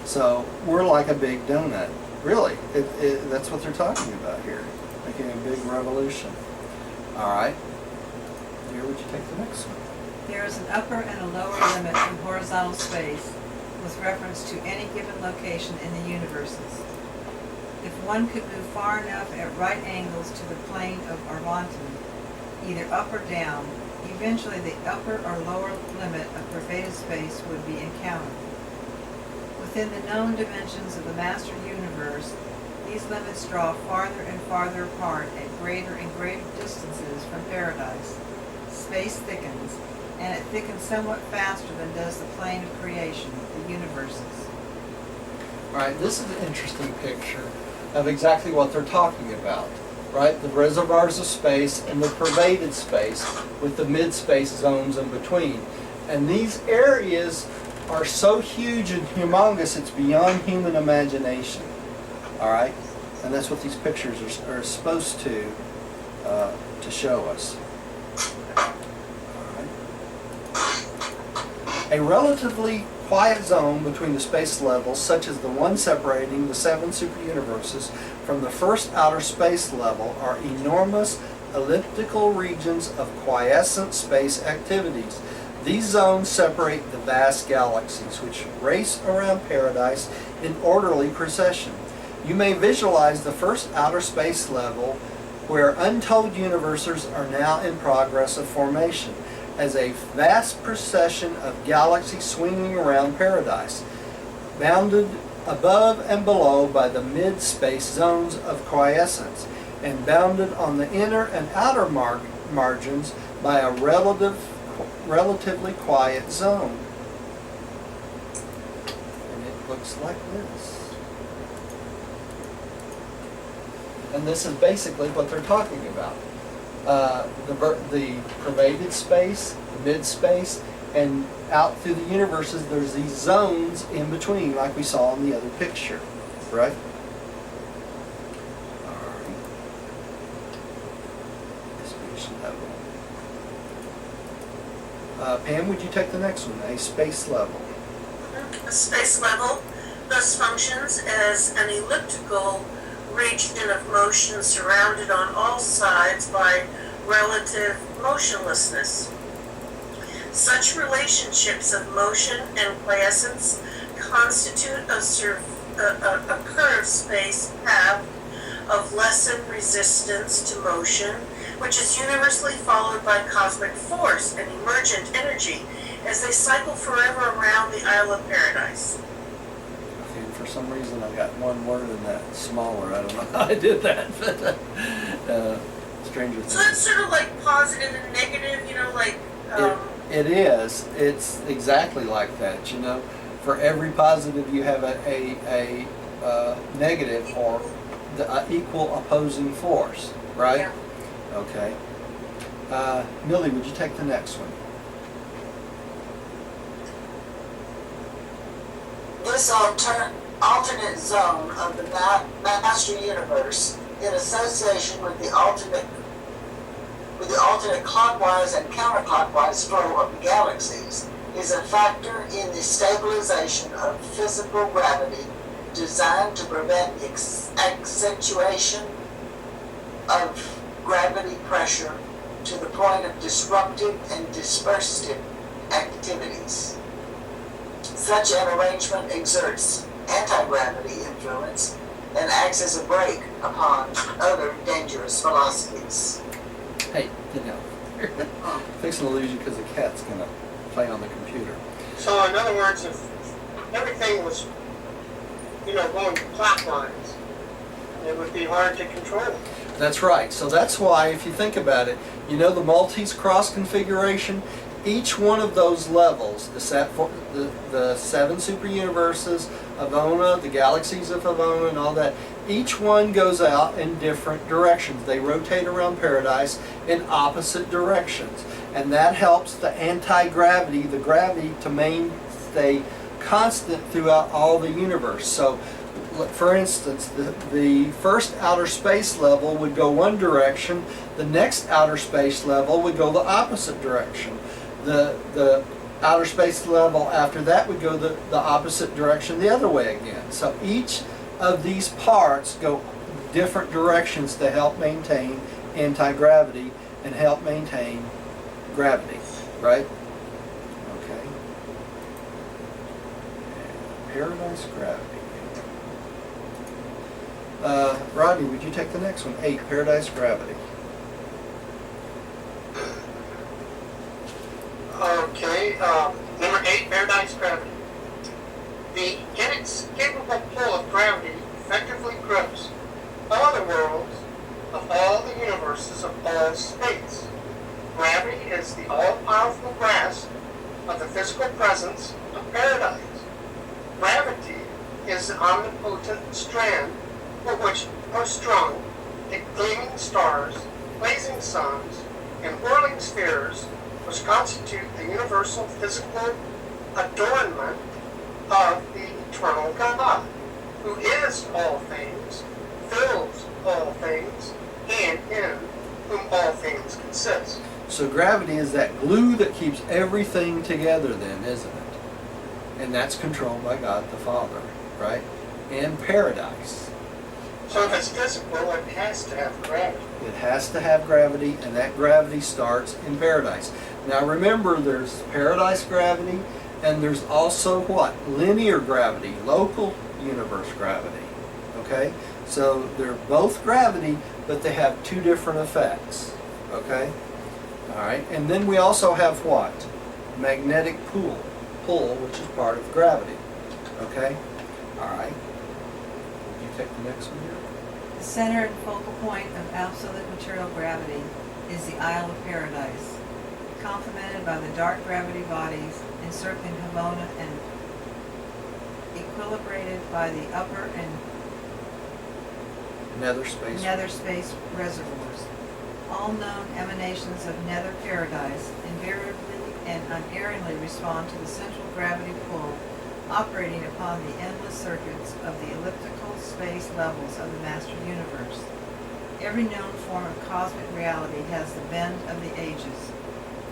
Speaker 1: So we're like a big donut. Really, that's what they're talking about here, making a big revolution. All right. Here, would you take the next one?
Speaker 4: There is an upper and a lower limit in horizontal space with reference to any given location in the universes. If one could move far enough at right angles to the plane of Arvanton, either up or down, eventually the upper or lower limit of pervaded space would be encountered. Within the known dimensions of the master universe, these limits draw farther and farther apart at greater and greater distances from paradise. Space thickens, and it thickens somewhat faster than does the plane of creation, the universes.
Speaker 1: All right, this is an interesting picture of exactly what they're talking about, right? The reservoirs of space and the pervaded space with the mid-space zones in between. And these areas are so huge and humongous, it's beyond human imagination, all right? And that's what these pictures are supposed to show us. A relatively quiet zone between the space levels, such as the one separating the 7 superuniverses from the first outer space level, are enormous elliptical regions of quiescent space activities. These zones separate the vast galaxies, which race around paradise in orderly procession. You may visualize the first outer space level, where untold universes are now in progress of formation, as a vast procession of galaxies swinging around paradise, bounded above and below by the mid-space zones of quiescence, and bounded on the inner and outer margins by a relatively quiet zone. And it looks like this. And this is basically what they're talking about. The pervaded space, the mid-space, and out through the universes, there's these zones in between, like we saw in the other picture, right? All right. Space level. Pam, would you take the next one? A space level.
Speaker 2: A space level thus functions as an elliptical region of motion surrounded on all sides by relative motionlessness. Such relationships of motion and quiescence constitute a curved space path of lessened resistance to motion, which is universally followed by cosmic force and emergent energy as they cycle forever around the Isle of Paradise.
Speaker 1: Okay, and for some reason I got one word in that smaller. I don't know how I did that, but Stranger Things.
Speaker 2: So that's sort of like positive and negative, you know, like
Speaker 1: It is. It's exactly like that. You know, for every positive you have a negative or the equal opposing force, right?
Speaker 2: Yeah.
Speaker 1: Okay. Millie, would you take the next one?
Speaker 3: This alternate zone of the master universe, in association with the alternate clockwise and counterclockwise flow of the galaxies, is a factor in the stabilization of physical gravity designed to prevent the accentuation of gravity pressure to the point of disruptive and dispersive activities. Such an arrangement exerts anti-gravity influence and acts as a brake upon other dangerous velocities.
Speaker 1: Hey, you know, fixing to lose you because the cat's gonna play on the computer.
Speaker 5: So in other words, if everything was, going clockwise, it would be hard to control.
Speaker 1: That's right. So that's why, if you think about it, you know the Maltese cross configuration. Each one of those levels, the seven super universes, Avona, the galaxies of Avona, and all that, each one goes out in different directions. They rotate around Paradise in opposite directions, and that helps the anti-gravity, the gravity, to stay constant throughout all the universe. So, for instance, the first outer space level would go one direction. The next outer space level would go the opposite direction. The outer space level after that would go the opposite direction the other way again. So each of these parts go different directions to help maintain anti-gravity and help maintain gravity, right? Okay. And Paradise gravity. Rodney, would you take the next one? 8, Paradise gravity.
Speaker 5: Okay, number 8, Paradise gravity. The inescapable pull of gravity effectively grips all the worlds of all the universes of all space. Gravity is the all-powerful grasp of the physical presence of Paradise. Gravity is the omnipotent strand for which are strung the gleaming stars, blazing suns, and whirling spheres which constitute the universal physical adornment of the eternal God, who is all things, fills all things, and in whom all things consist.
Speaker 1: So gravity is that glue that keeps everything together then, isn't it? And that's controlled by God the Father, right? And Paradise.
Speaker 5: So if it's physical, it has to have gravity.
Speaker 1: It has to have gravity, and that gravity starts in Paradise. Now remember, there's Paradise gravity, and there's also what? Linear gravity, local universe gravity. Okay? So they're both gravity, but they have two different effects. Okay? Alright, and then we also have what? Magnetic pull, which is part of gravity. Okay? All right. Would you take the next one here?
Speaker 4: The center and focal point of absolute material gravity is the Isle of Paradise, complemented by the dark gravity bodies encircling Havona and equilibrated by the upper and
Speaker 1: Nether space.
Speaker 4: nether space reservoirs. All known emanations of nether paradise invariably and unerringly respond to the central gravity pull operating upon the endless circuits of the elliptical space levels of the master universe. Every known form of cosmic reality has the bend of the ages,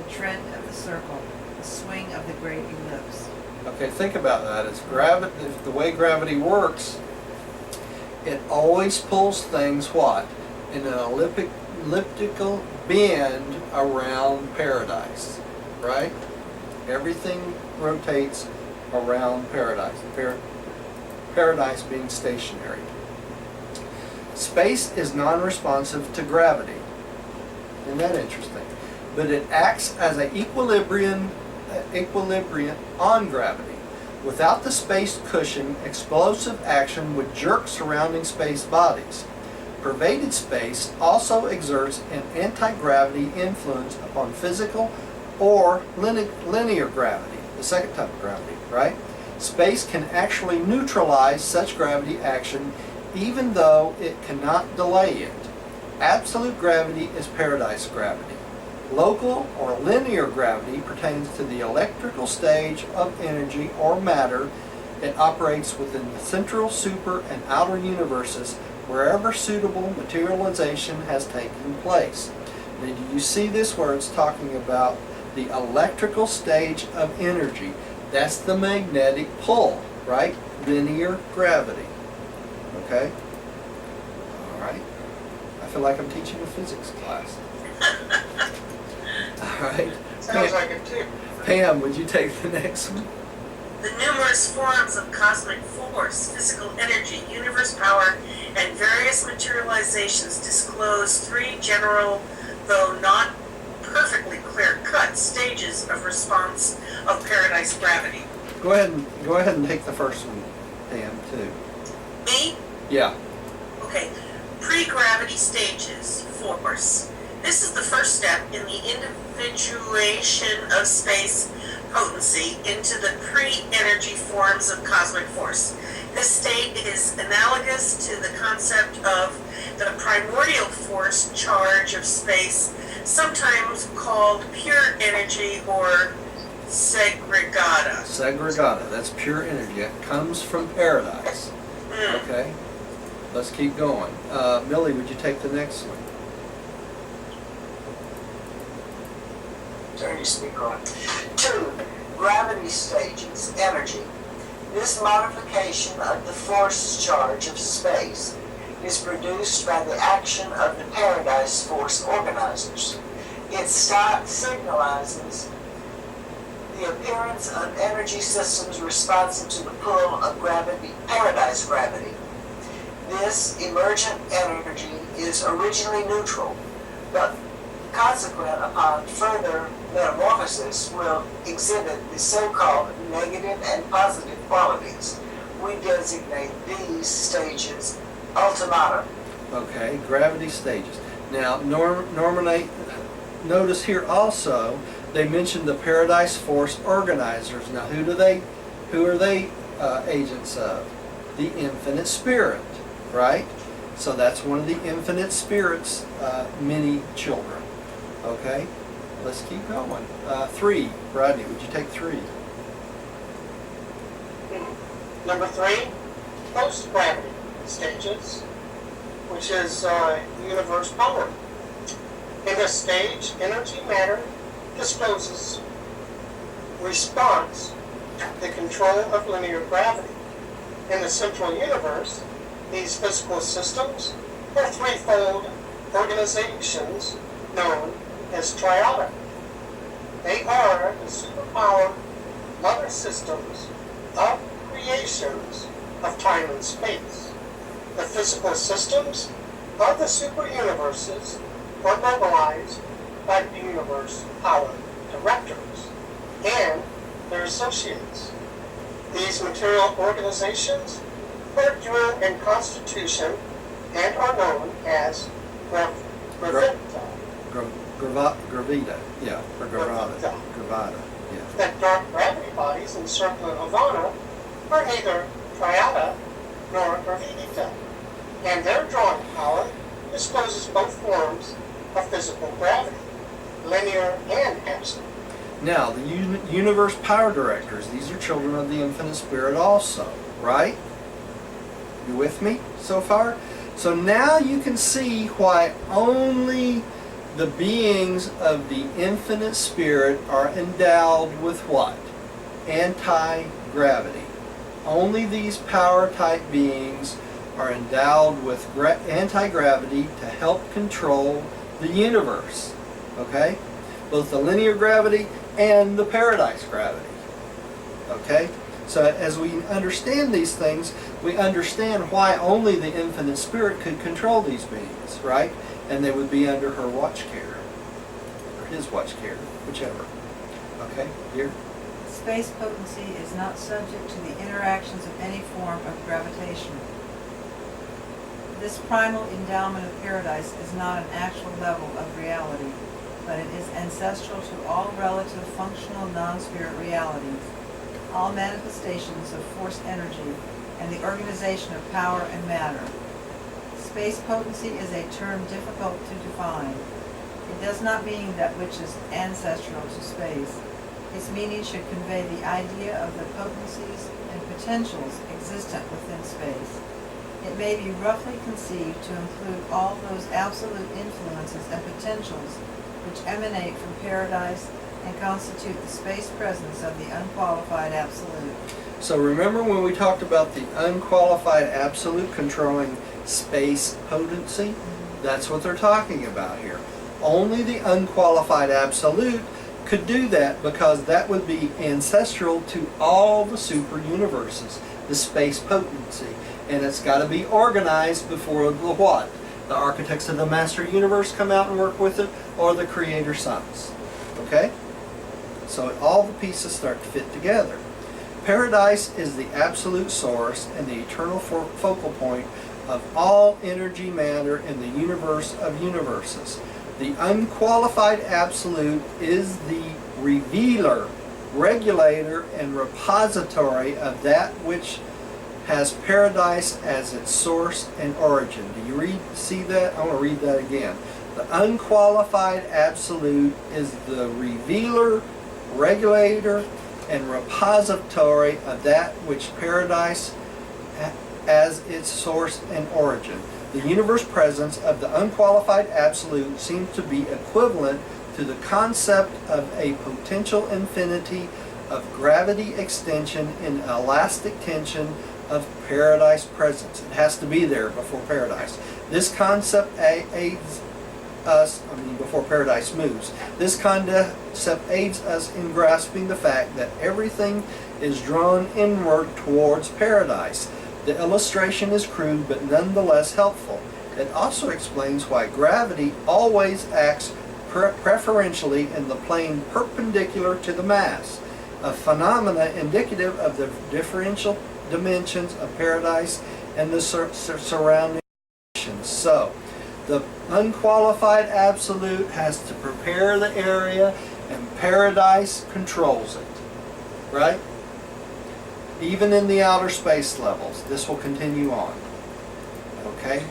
Speaker 4: the trend of the circle, the swing of the great ellipse.
Speaker 1: Okay, think about that. It's the way gravity works, it always pulls things what? In an elliptical bend around paradise, right? Everything rotates around paradise. Paradise being stationary. Space is non-responsive to gravity. Isn't that interesting? But it acts as an equilibrium on gravity. Without the space cushion, explosive action would jerk surrounding space bodies. Pervaded space also exerts an anti-gravity influence upon physical or linear gravity, the second type of gravity, right? Space can actually neutralize such gravity action even though it cannot delay it. Absolute gravity is paradise gravity. Local or linear gravity pertains to the electrical stage of energy or matter. It operates within the central, super, and outer universes wherever suitable materialization has taken place. Now, do you see this where it's talking about the electrical stage of energy? That's the magnetic pull, right? Linear gravity. Okay? All right. I feel like I'm teaching a physics class. All right.
Speaker 5: Sounds like it too.
Speaker 1: Pam, would you take the next one?
Speaker 2: The numerous forms of cosmic force, physical energy, universe power, and various materializations disclose three general, though not perfectly clear-cut, stages of response of paradise gravity.
Speaker 1: Go ahead and take the first one, Pam, too.
Speaker 2: Me?
Speaker 1: Yeah.
Speaker 2: Okay. Pre-gravity stages, force. This is the first step in the individuation of space potency into the pre-energy forms of cosmic force. This state is analogous to the concept of the primordial force charge of space, sometimes called pure energy or segregata.
Speaker 1: Segregata, that's pure energy. It comes from paradise. Okay. Let's keep going. Millie, would you take the next one?
Speaker 3: Turn your speaker on. 2. Gravity stages, energy. This modification of the force charge of space is produced by the action of the paradise force organizers. It signalizes the appearance of energy systems responsive to the pull of gravity, paradise gravity. This emergent energy is originally neutral, but consequent upon further metamorphosis will exhibit the so-called negative and positive qualities. We designate these stages ultimata.
Speaker 1: Okay, gravity stages. Now, notice here also, they mentioned the Paradise Force organizers. Now, who are they agents of? The Infinite Spirit, right? So that's one of the Infinite Spirit's many children. Okay, let's keep going. 3, Rodney, would you take 3?
Speaker 5: Number 3, post-gravity stages, which is universe power. In this stage, energy matter discloses response to the control of linear gravity. In the central universe, these physical systems are threefold organizations known as triadic. They are the superpower mother systems of creations of time and space. The physical systems of the super universes are mobilized by the universe power directors and their associates. These material organizations portula and constitution, and are known as gravita.
Speaker 1: Gravita, yeah, or Gravata. Gravata, yeah.
Speaker 5: That dark gravity bodies encircling Havana are neither triada nor gravita, and their drawing power disposes both forms of physical gravity, linear and absolute.
Speaker 1: Now, the universe power directors, these are children of the infinite spirit also, right? You with me so far? So now you can see why only the beings of the infinite spirit are endowed with what? Anti-gravity. Only these power type beings are endowed with anti-gravity to help control the universe. Okay? Both the linear gravity and the paradise gravity. Okay? So as we understand these things, we understand why only the infinite spirit could control these beings, right? And they would be under her watch care, or his watch care, whichever. Okay, here.
Speaker 4: Space potency is not subject to the interactions of any form of gravitation. This primal endowment of paradise is not an actual level of reality, but it is ancestral to all relative functional non-spirit realities, all manifestations of force energy, and the organization of power and matter. Space potency is a term difficult to define. It does not mean that which is ancestral to space. Its meaning should convey the idea of the potencies and potentials existent within space. It may be roughly conceived to include all those absolute influences and potentials which emanate from paradise and constitute the space presence of the unqualified absolute.
Speaker 1: So remember when we talked about the unqualified absolute controlling space potency? That's what they're talking about here. Only the unqualified absolute could do that because that would be ancestral to all the super universes, the space potency. And it's got to be organized before the what? The architects of the master universe come out and work with it, or the creator sons. Okay? So all the pieces start to fit together. Paradise is the absolute source and the eternal focal point of all energy matter in the universe of universes. The unqualified absolute is the revealer, regulator, and repository of that which has paradise as its source and origin. Do you see that? I want to read that again. The unqualified absolute is the revealer, regulator, and repository of that which paradise as its source and origin. The universe presence of the unqualified absolute seems to be equivalent to the concept of a potential infinity of gravity extension in elastic tension of paradise presence. It has to be there before paradise. This concept aids us, before paradise moves. This concept aids us in grasping the fact that everything is drawn inward towards paradise. The illustration is crude but nonetheless helpful. It also explains why gravity always acts preferentially in the plane perpendicular to the mass, a phenomena indicative of the differential dimensions of paradise and the surrounding conditions. So, the unqualified absolute has to prepare the area, and paradise controls it. Right? Even in the outer space levels, this will continue on. Okay?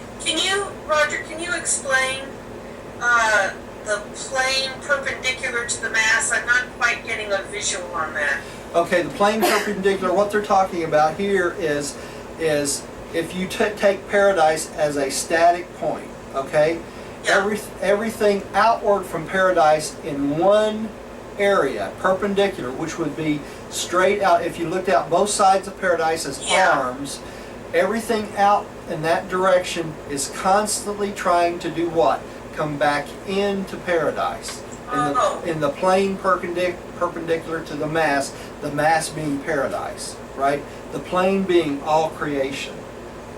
Speaker 2: Roger, can you explain the plane perpendicular to the mass? I'm not quite getting a visual on that.
Speaker 1: Okay, the plane perpendicular, what they're talking about here is if you take paradise as a static point, okay?
Speaker 2: Yeah.
Speaker 1: Everything outward from paradise in one area, perpendicular, which would be straight out. If you looked out both sides of paradise as arms, everything out in that direction is constantly trying to do what? Come back into paradise. In the plane perpendicular to the mass being paradise, right? The plane being all creation.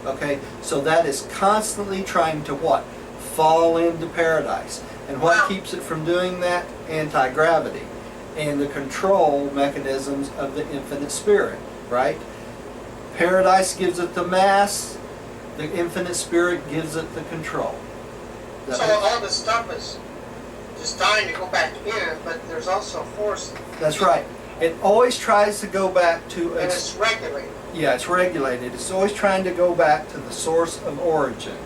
Speaker 1: Okay, so that is constantly trying to what? Fall into paradise. And what keeps it from doing that? Anti-gravity and the control mechanisms of the infinite spirit, right? Paradise gives it the mass. The infinite spirit gives it the control.
Speaker 5: So all this stuff is just dying to go back in, but there's also force.
Speaker 1: That's right. It always tries to go back to
Speaker 5: And
Speaker 1: its,
Speaker 5: it's regulated.
Speaker 1: yeah, it's regulated. It's always trying to go back to the source of origin.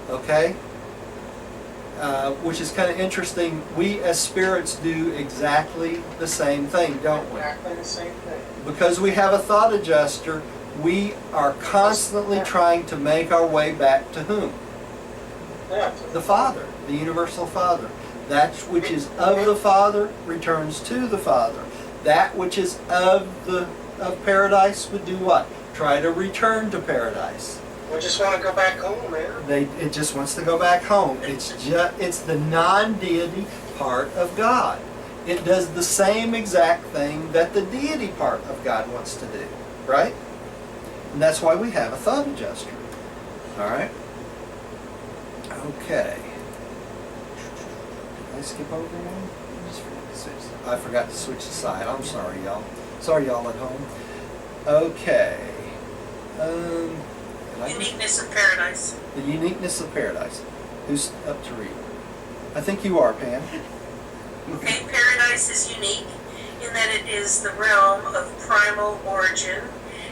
Speaker 1: Okay? Which is kind of interesting. We as spirits do exactly the same thing, don't we?
Speaker 5: Exactly the same thing.
Speaker 1: Because we have a thought adjuster, we are constantly trying to make our way back to whom?
Speaker 5: Yeah.
Speaker 1: The Father, the universal Father. That which is of the Father returns to the Father. That which is of paradise would do what? Try to return to paradise.
Speaker 5: We just want to go back home, man.
Speaker 1: It just wants to go back home. It's the non-deity part of God. It does the same exact thing that the deity part of God wants to do, right? And that's why we have a thought adjuster. All right. Okay. Did I skip over one? I forgot to switch the side. I'm sorry, y'all. Sorry, y'all at home. Okay. Did I-
Speaker 2: Uniqueness of paradise.
Speaker 1: The uniqueness of paradise. Who's up to read? I think you are, Pam.
Speaker 2: Okay, paradise is unique in that it is the realm of primal origin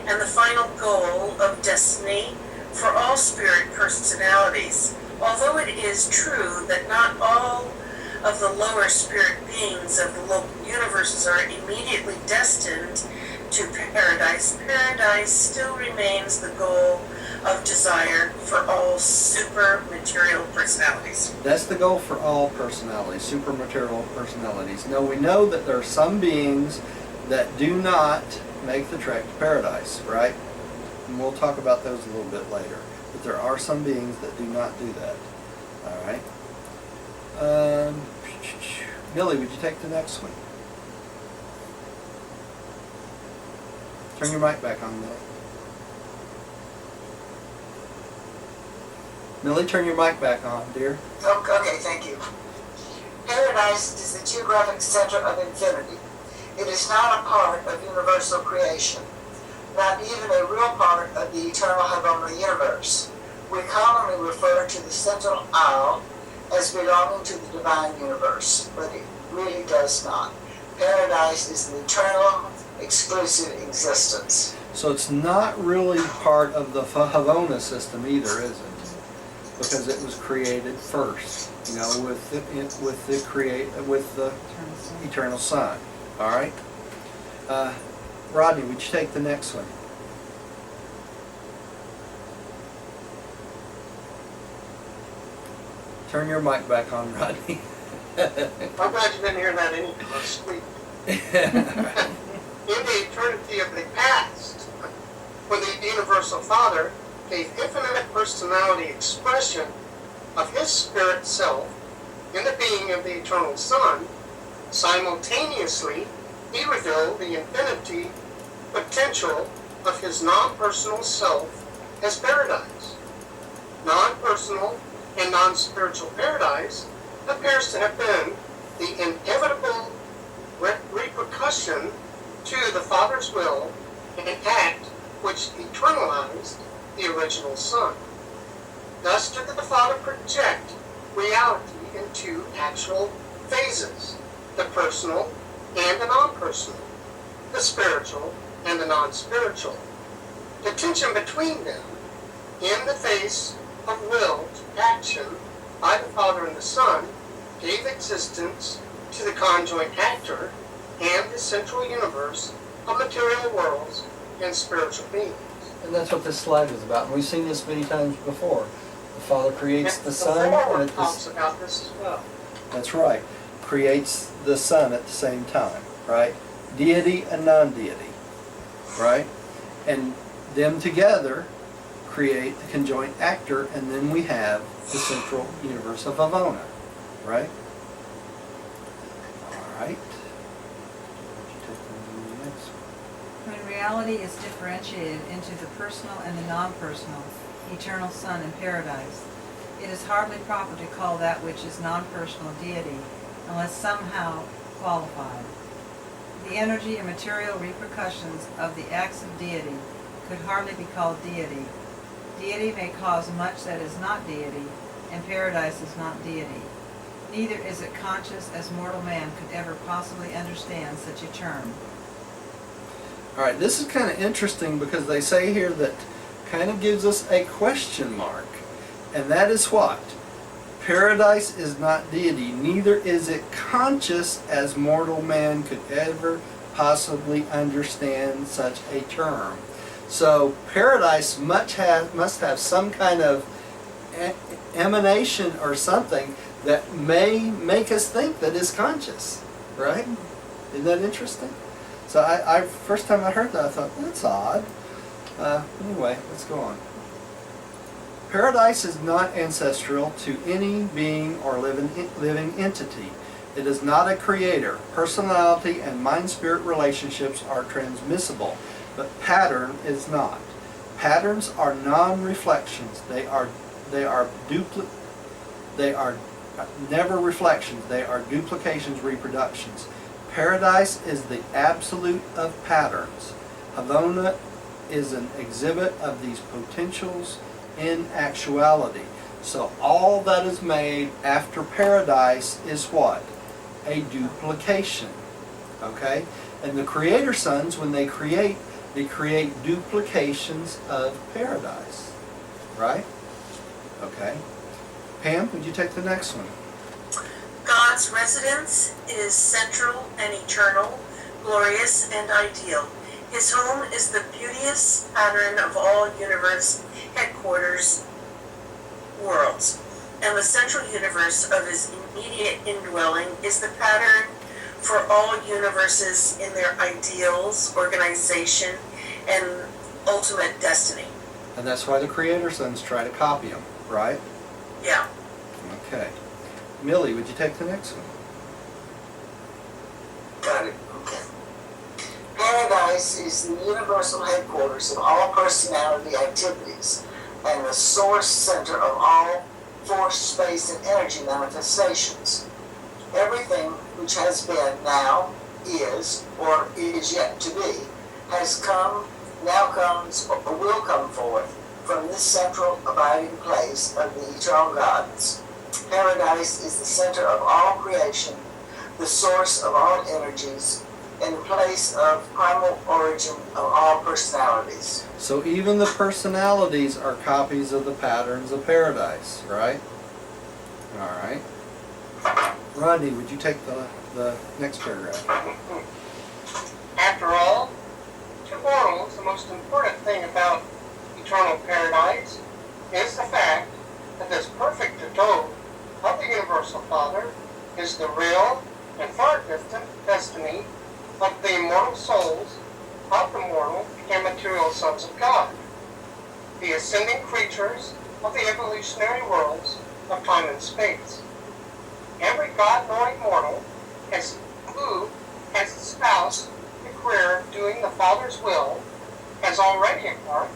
Speaker 2: and the final goal of destiny for all spirit personalities. Although it is true that not all of the lower spirit beings of the local universes are immediately destined to paradise, paradise still remains the goal of desire for all super material personalities.
Speaker 1: That's the goal for all personalities, supermaterial personalities. Now we know that there are some beings that do not make the trek to paradise, right? And we'll talk about those a little bit later. But there are some beings that do not do that. All right. Millie, would you take the next one? Turn your mic back on, Millie. Millie, turn your mic back on, dear.
Speaker 3: Okay, thank you. Paradise is the geographic center of infinity. It is not a part of universal creation, not even a real part of the eternal Havona universe. We commonly refer to the central isle as belonging to the divine universe, but it really does not. Paradise is an eternal, exclusive existence.
Speaker 1: So it's not really part of the Havona system either, is it? Because it was created first, you know, with the eternal Son. All right. Rodney, would you take the next one? Turn your mic back on, Rodney.
Speaker 5: I'm glad you didn't hear that anyway. I was squeaking. In the eternity of the past, when the universal Father gave infinite personality expression of his spirit self in the being of the eternal Son, simultaneously he revealed the infinity potential of his non-personal self as paradise. Non-personal and non-spiritual paradise appears to have been the inevitable repercussion to the Father's will and act which eternalized the original Son. Thus did the Father project reality in two actual phases, the personal and the non-personal, the spiritual and the non-spiritual. The tension between them, in the face of will to action by the Father and the Son, gave existence to the conjoint actor and the central universe of material worlds and spiritual beings.
Speaker 1: And that's what this slide is about. And we've seen this many times before. The Father creates the Son, and
Speaker 5: Forward
Speaker 1: at
Speaker 5: talks
Speaker 1: the,
Speaker 5: about this as well.
Speaker 1: that's right, creates the Son at the same time, right? Deity and non-deity, right? And them together create the conjoint actor, and then we have the central universe of Havona, right? All right.
Speaker 4: When reality is differentiated into the personal and the non-personal, eternal Son and paradise, it is hardly proper to call that which is non-personal deity, unless somehow qualified. The energy and material repercussions of the acts of deity could hardly be called deity. Deity may cause much that is not deity, and paradise is not deity. Neither is it conscious, as mortal man could ever possibly understand such a term.
Speaker 1: All right, this is kind of interesting because they say here that kind of gives us a question mark. And that is what? Paradise is not deity, neither is it conscious as mortal man could ever possibly understand such a term. So paradise must have some kind of emanation or something that may make us think that is conscious, right? Isn't that interesting? So I first time I heard that, I thought, that's odd. Anyway, let's go on. Paradise is not ancestral to any being or living entity. It is not a creator. Personality and mind-spirit relationships are transmissible, but pattern is not. Patterns are non-reflections. They are never reflections. They are duplications, reproductions. Paradise is the absolute of patterns. Havona is an exhibit of these potentials in actuality. So all that is made after paradise is what? A duplication. Okay? And the creator sons, when they create duplications of paradise. Right? Okay. Pam, would you take the next one?
Speaker 2: God's residence is central and eternal, glorious and ideal. His home is the beauteous pattern of all universe headquarters worlds, and the central universe of his immediate indwelling is the pattern for all universes in their ideals, organization, and ultimate destiny.
Speaker 1: And that's why the creator sons try to copy them, right?
Speaker 2: Yeah.
Speaker 1: Okay. Millie, would you take the next one?
Speaker 3: Got it. Okay. Paradise is the universal headquarters of all personality activities and the source center of all force, space, and energy manifestations. Everything which has been, now is, or is yet to be, has come, now comes, or will come forth from this central abiding place of the eternal gods. Paradise is the center of all creation, the source of all energies, and the place of primal origin of all personalities.
Speaker 1: So even the personalities are copies of the patterns of paradise, right? All right. Rodney, would you take the next paragraph?
Speaker 5: After all, to mortals, the most important thing about eternal paradise is the fact that this perfect abode of the Universal Father is the real and far distant destiny of the immortal souls of the mortal and material sons of God, the ascending creatures of the evolutionary worlds of time and space. Every God-knowing mortal who has espoused the career of doing the Father's will has already embarked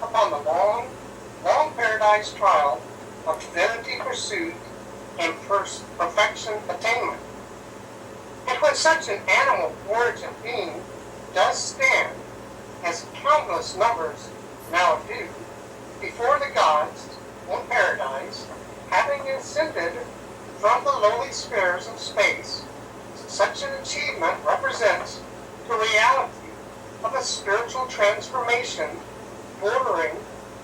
Speaker 5: upon the long paradise trial of divinity pursuit and perfection attainment. And when such an animal origin being does stand, as countless numbers now do, before the gods in paradise, having ascended from the lowly spheres of space, such an achievement represents the reality of a spiritual transformation bordering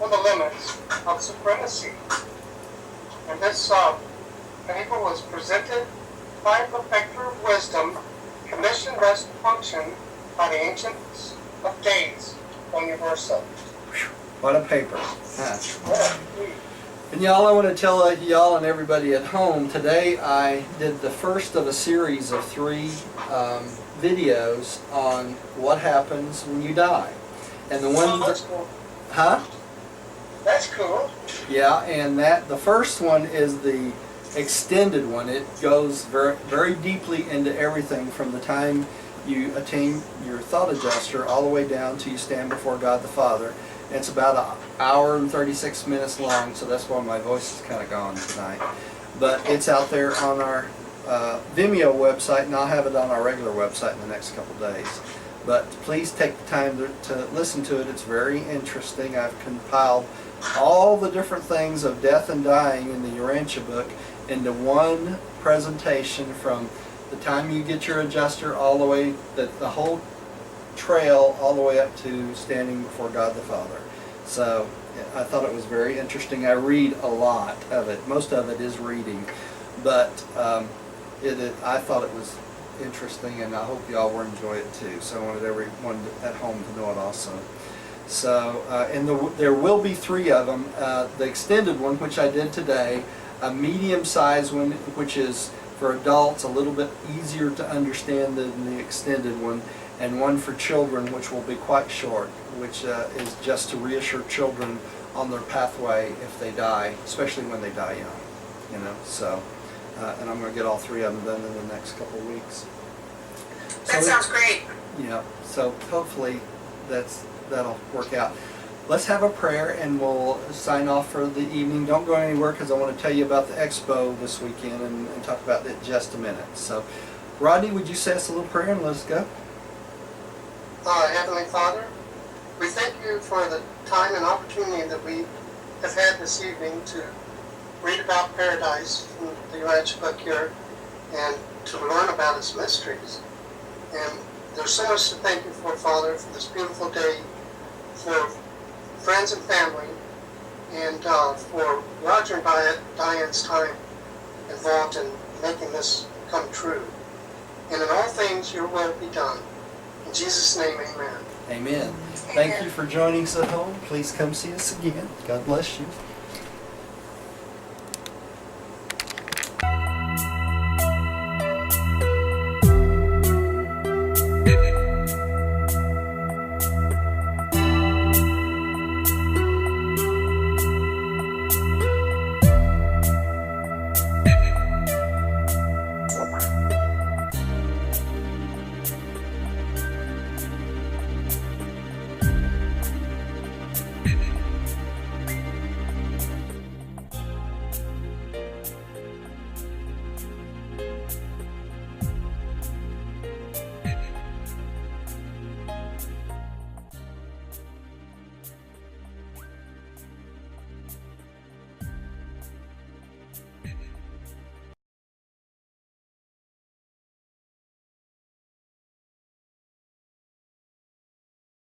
Speaker 5: on the limits of supremacy. And this paper was presented by a Perfecter of Wisdom, commissioned as to function by the Ancients of Days on Universal.
Speaker 1: What a paper. Huh. And y'all, I want to tell y'all and everybody at home, today I did the first of a series of 3 videos on what happens when you die. And the one
Speaker 5: That's cool.
Speaker 1: Huh?
Speaker 5: That's cool.
Speaker 1: Yeah, and the first one is the extended one. It goes very, very deeply into everything from the time you attain your thought adjuster all the way down to you stand before God the Father. And it's about an hour and 36 minutes long, so that's why my voice is kind of gone tonight. But it's out there on our Vimeo website, and I'll have it on our regular website in the next couple days. But please take the time to listen to it. It's very interesting. I've compiled all the different things of death and dying in the Urantia book into one presentation, from the time you get your adjuster all the way, the whole trail all the way up to standing before God the Father. So I thought it was very interesting. I read a lot of it. Most of it is reading, but I thought it was interesting, and I hope y'all will enjoy it too. So I wanted everyone at home to know it also. So, and there will be 3 of them. The extended one, which I did today, a medium-sized one, which is for adults, a little bit easier to understand than the extended one, and one for children, which will be quite short, which is just to reassure children on their pathway if they die, especially when they die young, you know. So, and I'm going to get all 3 of them done in the next couple of weeks.
Speaker 2: That sounds great.
Speaker 1: Yeah, so hopefully that'll work out. Let's have a prayer and we'll sign off for the evening. Don't go anywhere, because I want to tell you about the expo this weekend and talk about it in just a minute. So, Rodney, would you say us a little prayer and let us go?
Speaker 5: Heavenly Father, we thank you for the time and opportunity that we have had this evening to read about paradise from the Urantia book here and to learn about its mysteries. And there's so much to thank you for, Father, for this beautiful day, for friends and family, and for Roger and Diane's time involved in making this come true. And in all things, your will be done. In Jesus' name, amen.
Speaker 1: Amen. Thank you for joining us at home. Please come see us again. God bless you.